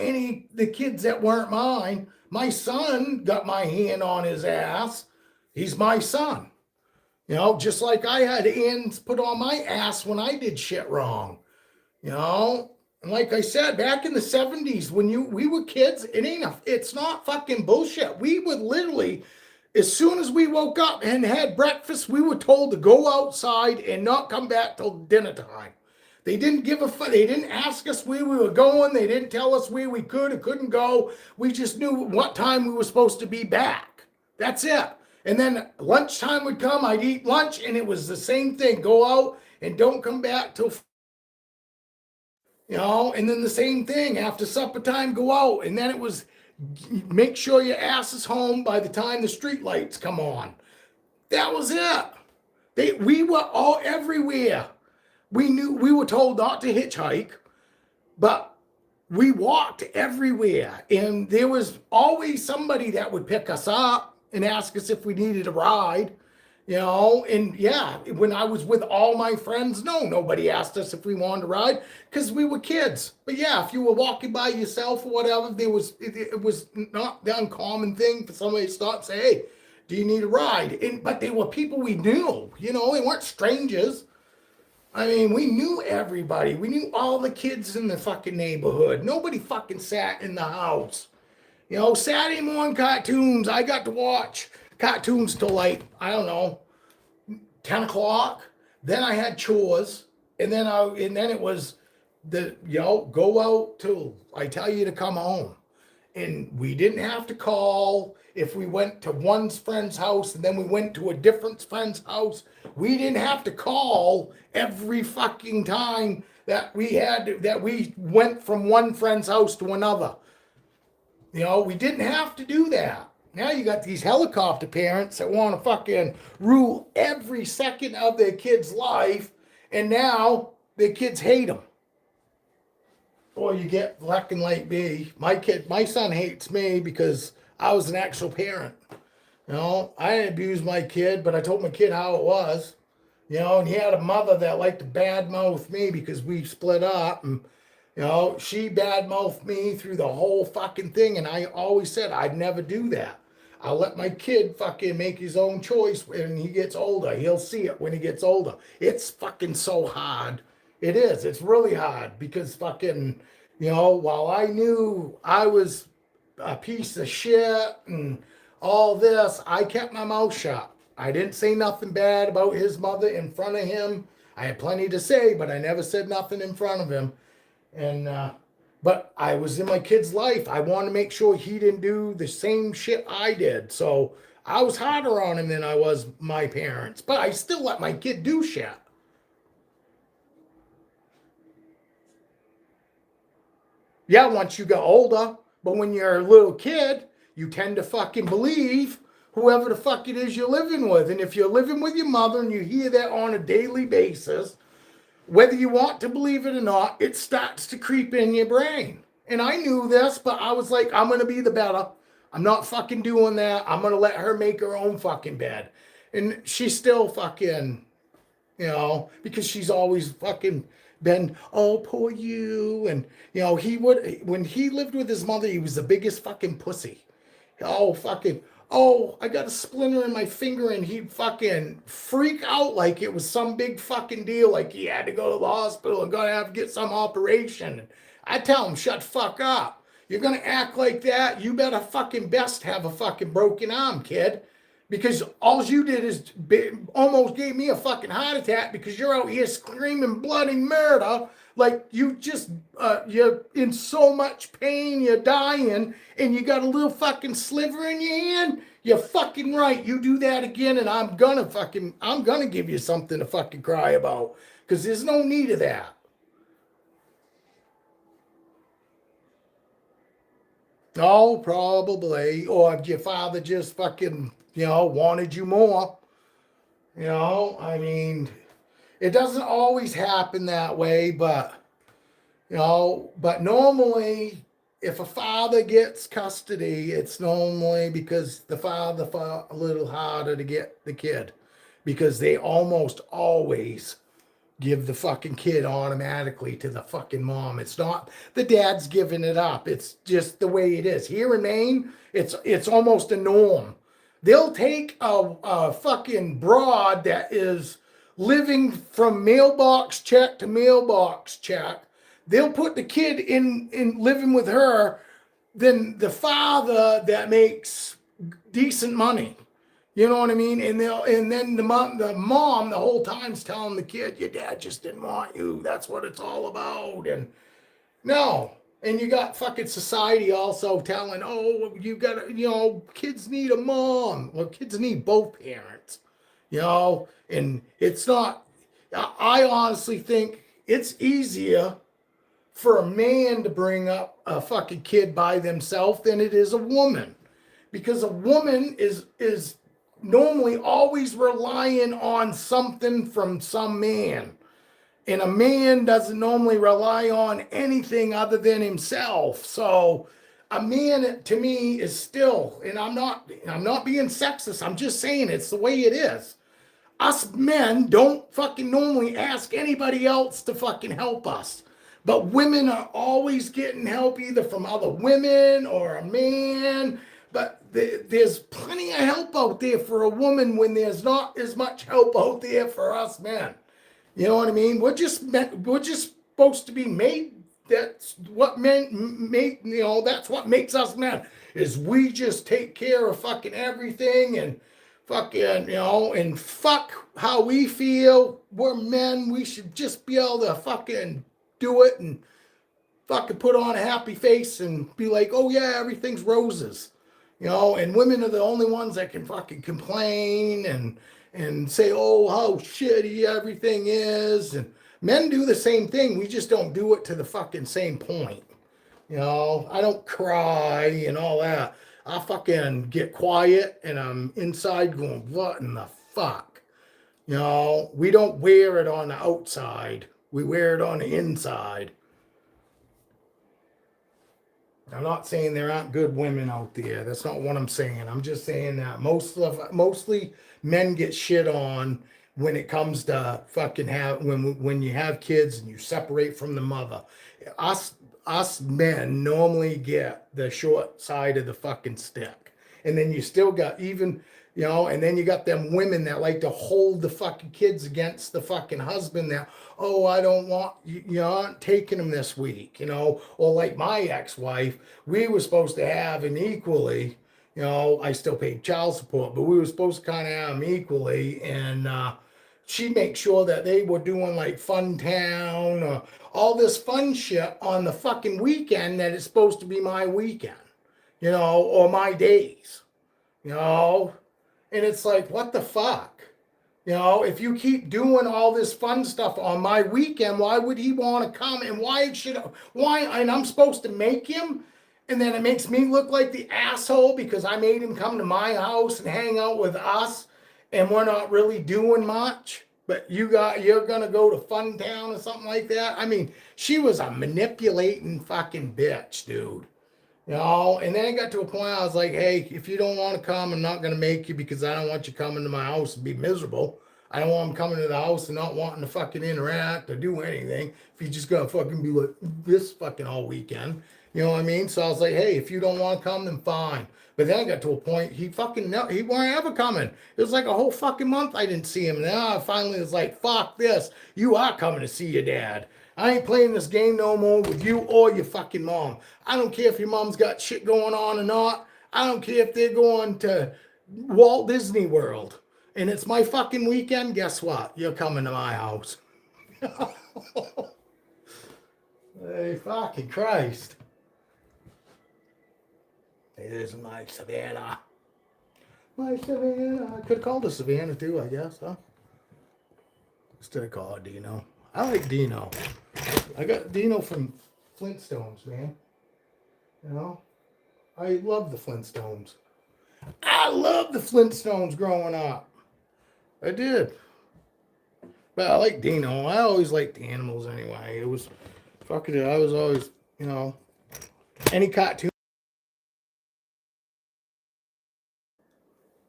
the kids that weren't mine. My son got my hand on his ass. He's my son. Just like I had hands put on my ass when I did shit wrong. And like I said, back in the 70s, when we were kids, it's not fucking bullshit. We would literally, as soon as we woke up and had breakfast, we were told to go outside and not come back till dinner time. They didn't give a fuck. They didn't ask us where we were going. They didn't tell us where we could or couldn't go. We just knew what time we were supposed to be back. That's it. And then lunchtime would come, I'd eat lunch, and it was the same thing. Go out and don't come back till, and then the same thing. After supper time, go out. And then it was make sure your ass is home by the time the street lights come on. That was it. We were all everywhere. We were told not to hitchhike, but we walked everywhere. And there was always somebody that would pick us up and ask us if we needed a ride, and yeah, when I was with all my friends, nobody asked us if we wanted to ride because we were kids. But yeah, if you were walking by yourself or whatever, it was not the uncommon thing for somebody to stop and say, hey, do you need a ride? But they were people we knew, they weren't strangers. I mean, we knew everybody. We knew all the kids in the fucking neighborhood. Nobody fucking sat in the house. Saturday morning cartoons, I got to watch cartoons till like, I don't know, 10 o'clock. Then I had chores. And then it was go out till I tell you to come home. And we didn't have to call if we went to one friend's house and then we went to a different friend's house. We didn't have to call every fucking time that we went from one friend's house to another. We didn't have to do that. Now you got these helicopter parents that want to fucking rule every second of their kid's life, and now their kids hate them. Or you get black and light B. My son hates me because I was an actual parent. I didn't abuse my kid, but I told my kid how it was. And he had a mother that liked to badmouth me because we split up, and she badmouthed me through the whole fucking thing, and I always said I'd never do that. I'll let my kid fucking make his own choice when he gets older. He'll see it when he gets older. It's fucking so hard. It is. It's really hard because fucking, while I knew I was a piece of shit and all this, I kept my mouth shut. I didn't say nothing bad about his mother in front of him. I had plenty to say, but I never said nothing in front of him. And, but I was in my kid's life. I wanted to make sure he didn't do the same shit I did. So I was harder on him than I was my parents, but I still let my kid do shit. Yeah, once you get older, but when you're a little kid, you tend to fucking believe whoever the fuck it is you're living with. And if you're living with your mother and you hear that on a daily basis, whether you want to believe it or not, it starts to creep in your brain. And I knew this, but I was like, I'm going to be the better. I'm not fucking doing that. I'm going to let her make her own fucking bed. And she's still fucking, because she's always fucking been, oh, poor you. And, when he lived with his mother, he was the biggest fucking pussy. I got a splinter in my finger, and he'd fucking freak out like it was some big fucking deal, like he had to go to the hospital and gotta have to get some operation. I tell him, shut the fuck up. You're gonna act like that, you better fucking best have a fucking broken arm, kid. Because all you did is almost gave me a fucking heart attack because you're out here screaming bloody murder. Like you're in so much pain, you're dying, and you got a little fucking sliver in your hand. You're fucking right. You do that again, and I'm gonna give you something to fucking cry about. Because there's no need of that. Oh, probably. Or if your father just fucking, wanted you more. I mean, it doesn't always happen that way, but normally, if a father gets custody, it's normally because the father fought a little harder to get the kid, because they almost always give the fucking kid automatically to the fucking mom. It's not the dad's giving it up. It's just the way it is. Here in Maine, it's almost a norm. They'll take a fucking broad that is living from mailbox check to mailbox check. They'll put the kid in living with her than the father that makes decent money. You know what I mean? And then the mom the whole time's telling the kid, your dad just didn't want you. That's what it's all about. And no. And you got fucking society also telling, oh, you gotta, kids need a mom. Well, kids need both parents. And it's not, I honestly think it's easier for a man to bring up a fucking kid by themselves than it is a woman. Because a woman is normally always relying on something from some man. And a man doesn't normally rely on anything other than himself. So a man to me is still, and I'm not being sexist, I'm just saying it's the way it is. Us men don't fucking normally ask anybody else to fucking help us. But women are always getting help either from other women or a man. But there's plenty of help out there for a woman when there's not as much help out there for us men. You know what I mean? We're just supposed to be made. That's what men make. That's what makes us men. Is we just take care of fucking everything and fucking and fuck how we feel. We're men. We should just be able to fucking do it and fucking put on a happy face and be like, oh yeah, everything's roses. And women are the only ones that can fucking complain and say, oh, how shitty everything is. And men do the same thing. We just don't do it to the fucking same point. I don't cry and all that. I fucking get quiet and I'm inside going, what in the fuck? We don't wear it on the outside. We wear it on the inside. I'm not saying there aren't good women out there. That's not what I'm saying. I'm just saying that mostly men get shit on when it comes to fucking when you have kids and you separate from the mother. Us men normally get the short side of the fucking stick. And then you still got and then you got them women that like to hold the fucking kids against the fucking husband that, oh, I don't want, you aren't taking them this week, or like my ex-wife, we were supposed to have him equally, I still paid child support, but we were supposed to kind of have them equally. And she'd make sure that they were doing like Fun Town or all this fun shit on the fucking weekend that is supposed to be my weekend, or my days, and it's like, what the fuck? If you keep doing all this fun stuff on my weekend, why would he want to come? And and I'm supposed to make him? And then it makes me look like the asshole because I made him come to my house and hang out with us and we're not really doing much. But you're going to go to Fun Town or something like that? I mean, she was a manipulating fucking bitch, dude. And then it got to a point I was like, hey, if you don't want to come, I'm not going to make you because I don't want you coming to my house and be miserable. I don't want him coming to the house and not wanting to fucking interact or do anything. If he's just going to fucking be like this fucking all weekend. You know what I mean? So I was like, hey, if you don't want to come, then fine. But then I got to a point, he wasn't ever coming. It was like a whole fucking month I didn't see him. And then I finally was like, fuck this. You are coming to see your dad. I ain't playing this game no more with you or your fucking mom. I don't care if your mom's got shit going on or not. I don't care if they're going to Walt Disney World. And it's my fucking weekend. Guess what? You're coming to my house. Hey, fucking Christ. It is my Savannah. My Savannah. I could call her Savannah too, I guess, huh? Instead of call her Dino. I like Dino. I got Dino from Flintstones, man. I love the Flintstones. I love the Flintstones growing up. I did. But I like Dino. I always liked the animals anyway. It was fucking I was always, you know, any cartoon,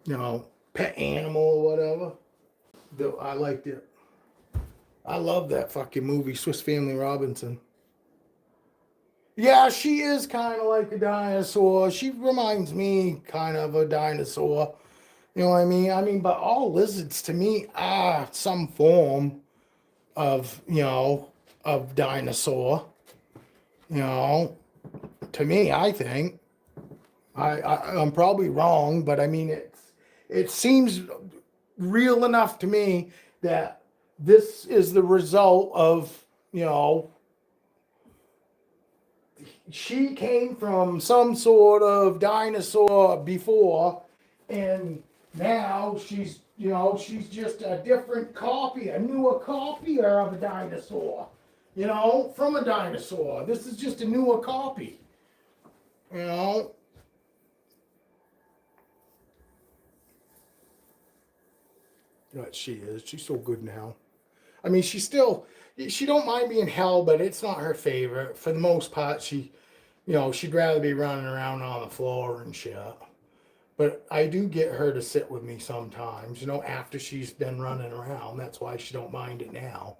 you know, pet animal or whatever. I liked it. I love that fucking movie, Swiss Family Robinson. Yeah, she is kind of like a dinosaur. She reminds me kind of a dinosaur. You know what I mean? I mean, but all lizards to me are some form of, you know, of dinosaur. You know, to me, I think. I'm probably wrong, but I mean, it seems real enough to me that this is the result of, you know, she came from some sort of dinosaur before, and now she's, you know, she's just a different copy, a newer copier of a dinosaur, you know, from a dinosaur. This is just a newer copy, you know. But she is. She's so good now. I mean, she don't mind being held, but it's not her favorite. For the most part, you know, she'd rather be running around on the floor and shit. But I do get her to sit with me sometimes, you know, after she's been running around. That's why she don't mind it now.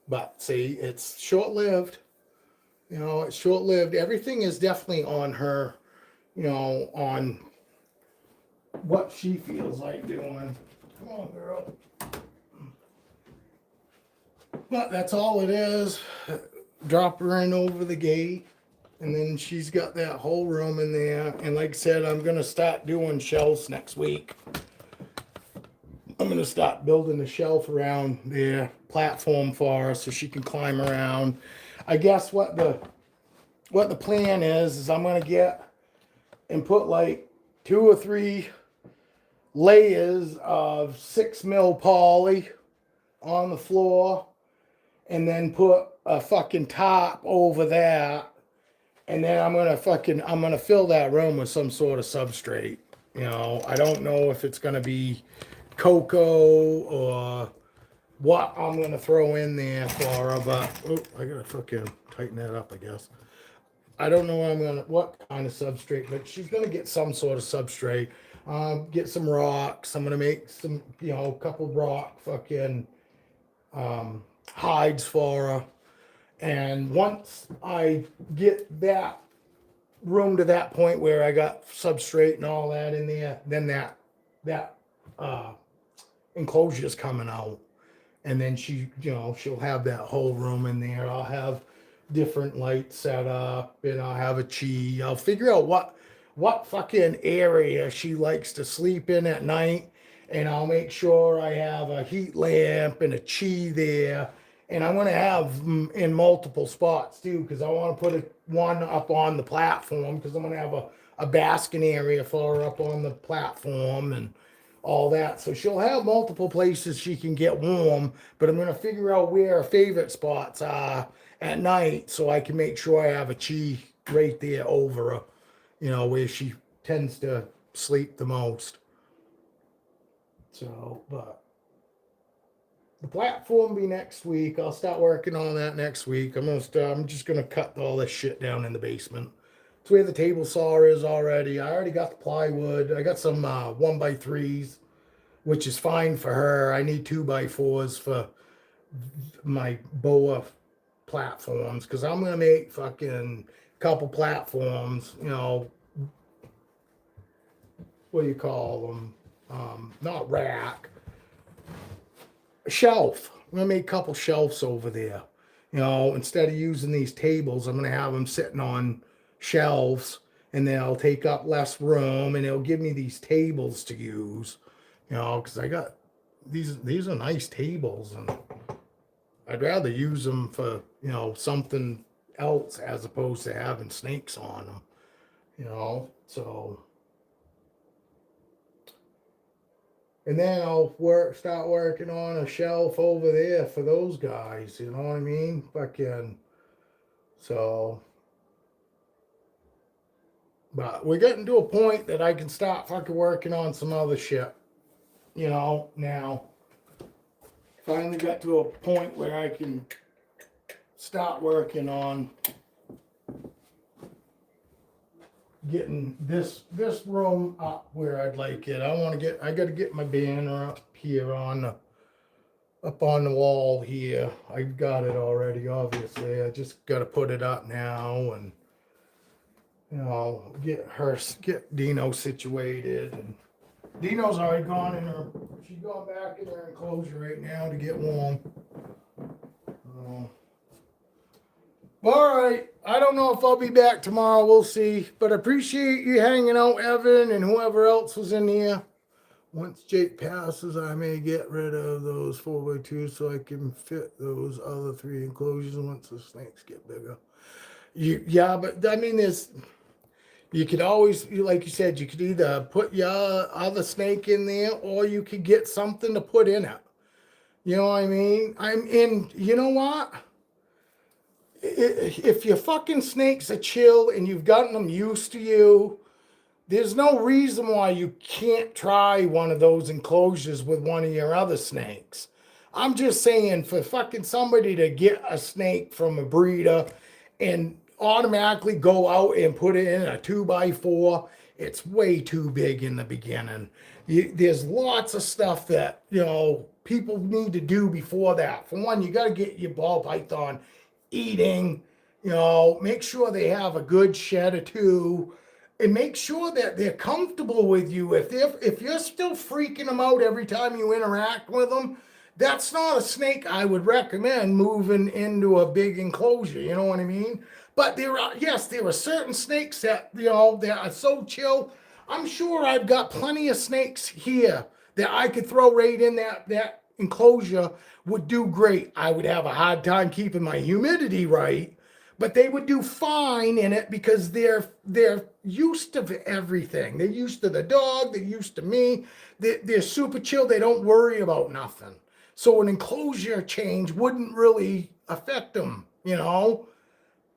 But see, it's short-lived. You know, it's short-lived. Everything is definitely on her, you know, on what she feels like doing. Come on, girl. But that's all it is. Drop her in over the gate. And then she's got that whole room in there. And like I said, I'm going to start doing shelves next week. I'm going to start building a shelf around their platform for her so she can climb around. I guess what the plan is I'm going to get and put like 2 or 3 layers of 6 mil poly on the floor, and then put a fucking top over that. And then I'm gonna fill that room with some sort of substrate. You know, I don't know if it's gonna be cocoa or what I'm gonna throw in there for her, but I gotta fucking tighten that up, I guess. I don't know what kind of substrate, but she's gonna get some sort of substrate. Get some rocks. I'm gonna make some, you know, a couple rock fucking hides for her. And once I get that room to that point where I got substrate and all that in there, then that enclosure's coming out. And then she, you know, she'll have that whole room in there. I'll have different lights set up, and I'll have a chi. I'll figure out what fucking area she likes to sleep in at night, and I'll make sure I have a heat lamp and a chi there. And I'm going to have them in multiple spots too, because I want to put one up on the platform, because I'm going to have a basking area for her up on the platform and all that. So she'll have multiple places she can get warm, but I'm going to figure out where her favorite spots are at night so I can make sure I have a chi right there over her, you know, where she tends to sleep the most. So, but the platform be next week. I'll start working on that next week. I'm just gonna cut all this shit down in the basement. It's where the table saw is already. I already got the plywood. I got some 1x3s, which is fine for her. I need 2x4s for my BOA platforms, because I'm gonna make fucking couple platforms. You know, what do you call them? Not rack, shelf. I'm gonna make a couple shelves over there. You know, instead of using these tables, I'm gonna have them sitting on shelves, and they'll take up less room, and it'll give me these tables to use. You know, because I got these are nice tables, and I'd rather use them for, you know, something else as opposed to having snakes on them. You know, so. And then I'll start working on a shelf over there for those guys. You know what I mean? Fucking. So. But we're getting to a point that I can start fucking working on some other shit. You know, now. Finally got to a point where I can start working on getting this room up where I'd like it. I got to get my banner up here up on the wall here. I've got it already, obviously. I just got to put it up now and, you know, get Dino situated. And Dino's already gone in her, she's going back in her enclosure right now to get warm. All right. I don't know if I'll be back tomorrow. We'll see. But I appreciate you hanging out, Evan, and whoever else was in here. Once Jake passes, I may get rid of those 4x2 so I can fit those other 3 enclosures once the snakes get bigger. Yeah, but I mean, you could always, like you said, you could either put your other snake in there or you could get something to put in it. You know what I mean? You know what? If your fucking snakes are chill and you've gotten them used to you, there's no reason why you can't try one of those enclosures with one of your other snakes. I'm just saying, for fucking somebody to get a snake from a breeder and automatically go out and put it in a 2x4, it's way too big in the beginning. There's lots of stuff that, you know, people need to do before that. For one, you got to get your ball python eating, you know, make sure they have a good shed or two, and make sure that they're comfortable with you. If you're still freaking them out every time you interact with them, that's not a snake I would recommend moving into a big enclosure. You know what I mean? But there are certain snakes that, you know, that are so chill. I'm sure I've got plenty of snakes here that I could throw right in that enclosure, would do great. I would have a hard time keeping my humidity right, but they would do fine in it because they're used to everything. They're used to the dog. They're used to me. They're super chill. They don't worry about nothing. So an enclosure change wouldn't really affect them, you know,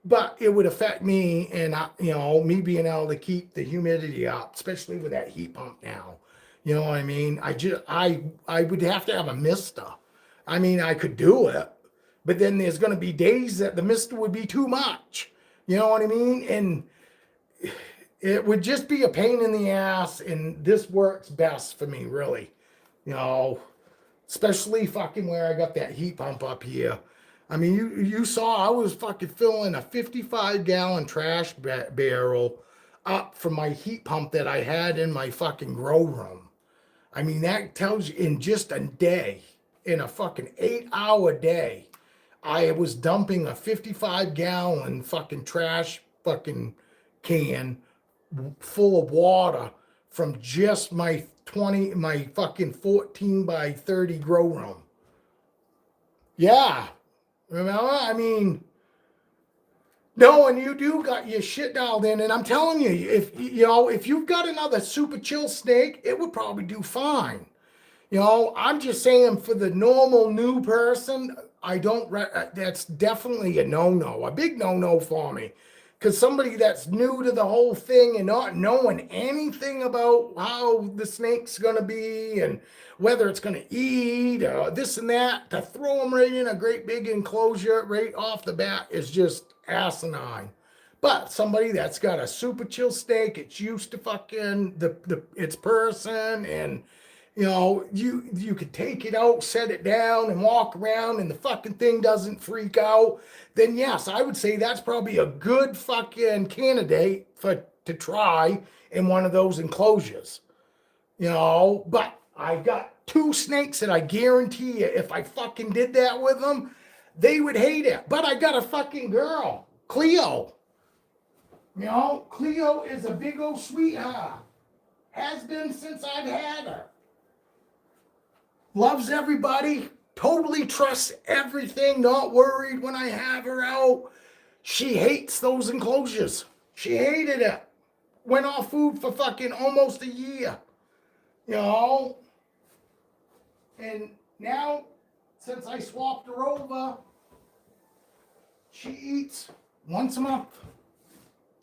but it would affect me and, you know, me being able to keep the humidity up, especially with that heat pump now. You know what I mean? I would have to have a mister. I mean, I could do it, but then there's going to be days that the mister would be too much. You know what I mean? And it would just be a pain in the ass, and this works best for me, really. You know, especially fucking where I got that heat pump up here. I mean, you saw I was fucking filling a 55-gallon trash barrel up from my heat pump that I had in my fucking grow room. I mean, that tells you in just a day, in a fucking 8-hour day, I was dumping a 55-gallon fucking trash fucking can full of water from just my fucking 14 by 30 grow room. Yeah. Remember? I mean, no, and you do got your shit dialed in, and I'm telling you, if you've got another super chill snake, it would probably do fine. You know, I'm just saying for the normal new person, that's definitely a no-no, a big no-no for me. Because somebody that's new to the whole thing and not knowing anything about how the snake's going to be and whether it's going to eat or this and that, to throw them right in a great big enclosure right off the bat is just asinine. But somebody that's got a super chill snake, it's used to fucking its person, and you know, you could take it out, set it down, and walk around, and the fucking thing doesn't freak out, then yes, I would say that's probably a good fucking candidate to try in one of those enclosures. You know, but I got 2 snakes that I guarantee you, if I fucking did that with them, they would hate it. But I got a fucking girl, Cleo. You know, Cleo is a big old sweetheart. Has been since I've had her. Loves everybody, totally trusts everything, not worried when I have her out. She hates those enclosures. She hated it. Went off food for fucking almost a year. You know? And now, since I swapped her over, she eats once a month.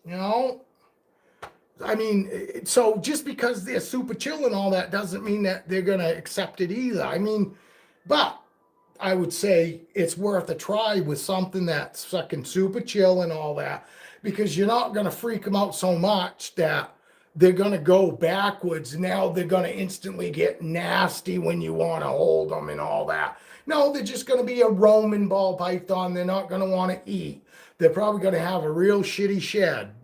You know? I mean, so just because they're super chill and all that doesn't mean that they're gonna accept it either. I mean, but I would say it's worth a try with something that's fucking super chill and all that, because you're not gonna freak them out so much that they're gonna go backwards. Now they're gonna instantly get nasty when you want to hold them and all that. No, they're just gonna be a Roman ball python. They're not gonna want to eat. They're probably gonna have a real shitty shed.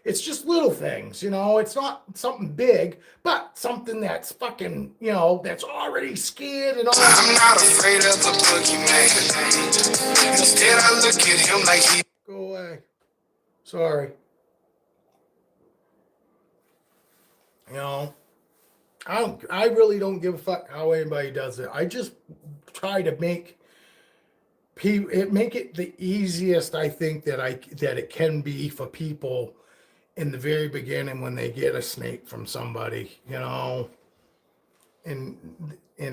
It's just little things. It's not something big, but something that's fucking, that's already scared and all. I'm not afraid of the boogeyman. Instead, I look at him like he. Go away. Sorry. I really don't give a fuck how anybody does it. I just try to make it the easiest I think that it can be for people in the very beginning when they get a snake from somebody, and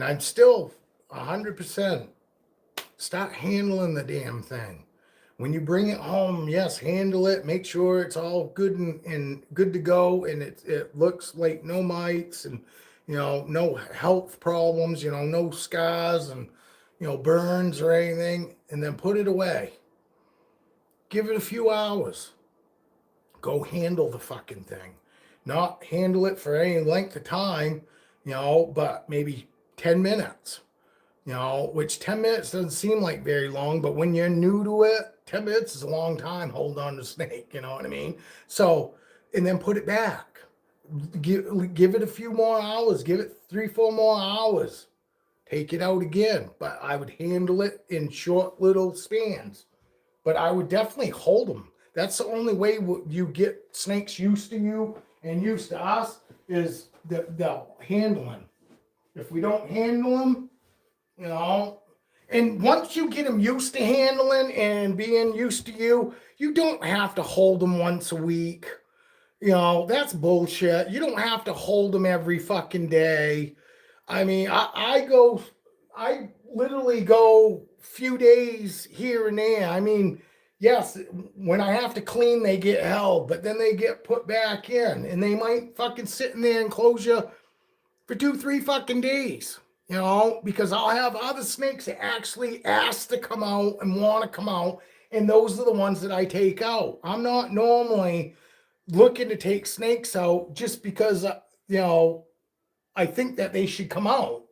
I'm still 100% start handling the damn thing. When you bring it home, yes, handle it, make sure it's all good and good to go, and it looks like no mites and no health problems, no scars and burns or anything, and then put it away. Give it a few hours. Go handle the fucking thing. Not handle it for any length of time, but maybe 10 minutes. Which 10 minutes doesn't seem like very long, but when you're new to it, 10 minutes is a long time holding on to snake, you know what I mean? So, and then put it back. Give it a few more hours, give it 3-4 more hours. Take it out again, but I would handle it in short little spans. But I would definitely hold them. That's the only way you get snakes used to you and used to us is the handling. If we don't handle them, and once you get them used to handling and being used to you, you don't have to hold them once a week. That's bullshit. You don't have to hold them every fucking day. I mean, I literally go few days here and there. I mean, yes, when I have to clean, they get held, but then they get put back in, and they might fucking sit in their enclosure for 2-3 fucking days. Because I'll have other snakes that actually ask to come out and want to come out, and those are the ones that I take out. I'm not normally looking to take snakes out just because, I think that they should come out.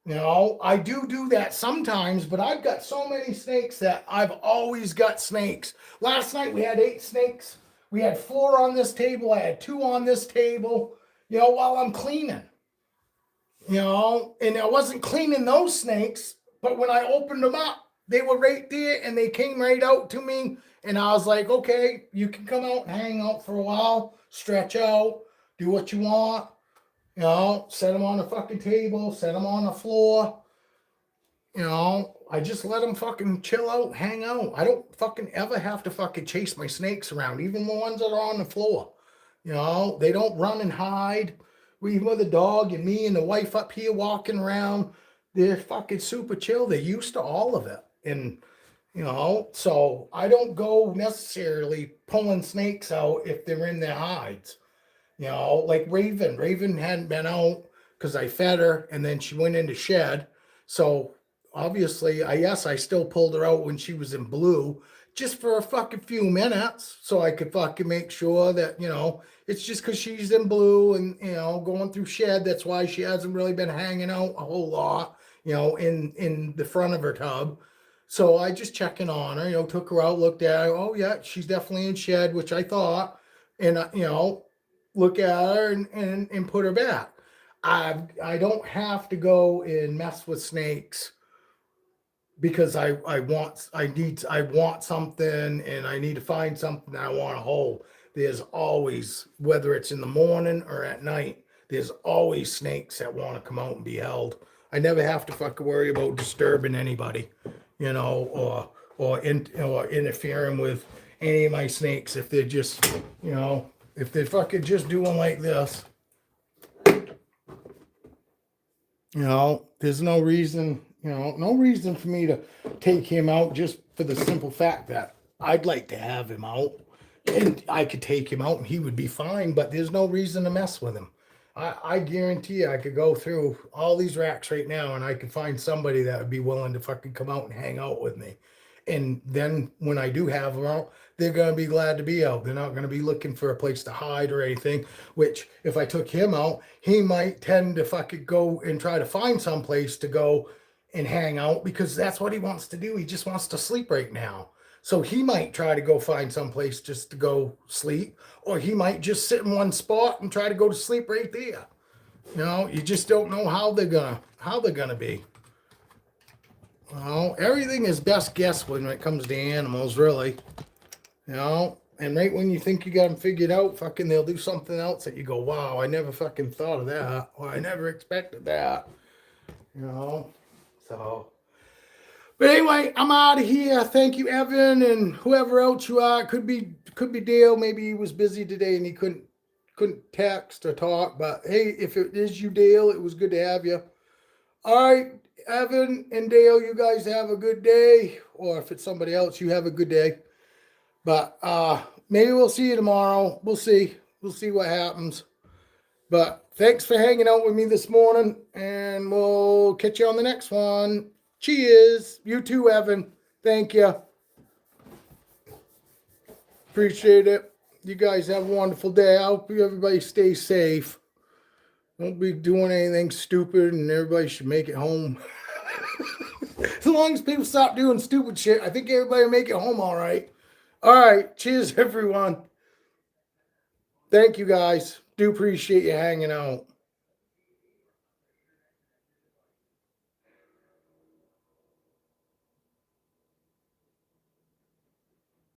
I do that sometimes, but I've got so many snakes that I've always got snakes. Last night we had 8 snakes. We had 4 on this table. I had 2 on this table, while I'm cleaning. And I wasn't cleaning those snakes, but when I opened them up, they were right there and they came right out to me. And I was like, okay, you can come out and hang out for a while, stretch out, do what you want, set them on the fucking table, set them on the floor. I just let them fucking chill out, hang out. I don't fucking ever have to fucking chase my snakes around, even the ones that are on the floor. They don't run and hide. Even with the dog and me and the wife up here walking around, they're fucking super chill. They're used to all of it. And, so I don't go necessarily pulling snakes out if they're in their hides. Like Raven. Raven hadn't been out because I fed her and then she went into shed. So obviously, I still pulled her out when she was in blue just for a fucking few minutes so I could fucking make sure that, it's just because she's in blue and, going through shed. That's why she hasn't really been hanging out a whole lot, in the front of her tub. So I just checking on her, took her out, looked at her. Oh, yeah, she's definitely in shed, which I thought. And, look at her and put her back. I don't have to go and mess with snakes because I want something and I need to find something that I want to hold. There's always, whether it's in the morning or at night, there's always snakes that want to come out and be held. I never have to fucking worry about disturbing anybody, or interfering with any of my snakes if they're just, if they're fucking just doing like this. There's no reason, no reason for me to take him out just for the simple fact that I'd like to have him out. And I could take him out and he would be fine, but there's no reason to mess with him. I guarantee you I could go through all these racks right now and I could find somebody that would be willing to fucking come out and hang out with me. And then when I do have them out, they're going to be glad to be out. They're not going to be looking for a place to hide or anything, which if I took him out, he might tend to fucking go and try to find some place to go and hang out because that's what he wants to do. He just wants to sleep right now. So he might try to go find some place just to go sleep, or he might just sit in one spot and try to go to sleep right there. You know, you just don't know how they're gonna be. Well, everything is best guess when it comes to animals, really. You know, and right when you think you got them figured out, fucking they'll do something else that you go, wow, I never fucking thought of that, or I never expected that. You know, so. But anyway, I'm out of here. Thank you, Evan, and whoever else you are. Could be Dale. Maybe he was busy today and he couldn't text or talk. But hey, if it is you, Dale, it was good to have you. All right, Evan and Dale, you guys have a good day. Or if it's somebody else, you have a good day. But maybe we'll see you tomorrow. We'll see. We'll see what happens. But thanks for hanging out with me this morning, and we'll catch you on the next one. Cheers. You too, Evan. Thank you. Appreciate it. You guys have a wonderful day. I hope everybody stays safe. Don't be doing anything stupid, and everybody should make it home. As long as people stop doing stupid shit, I think everybody will make it home all right. All right. Cheers, everyone. Thank you, guys. Do appreciate you hanging out.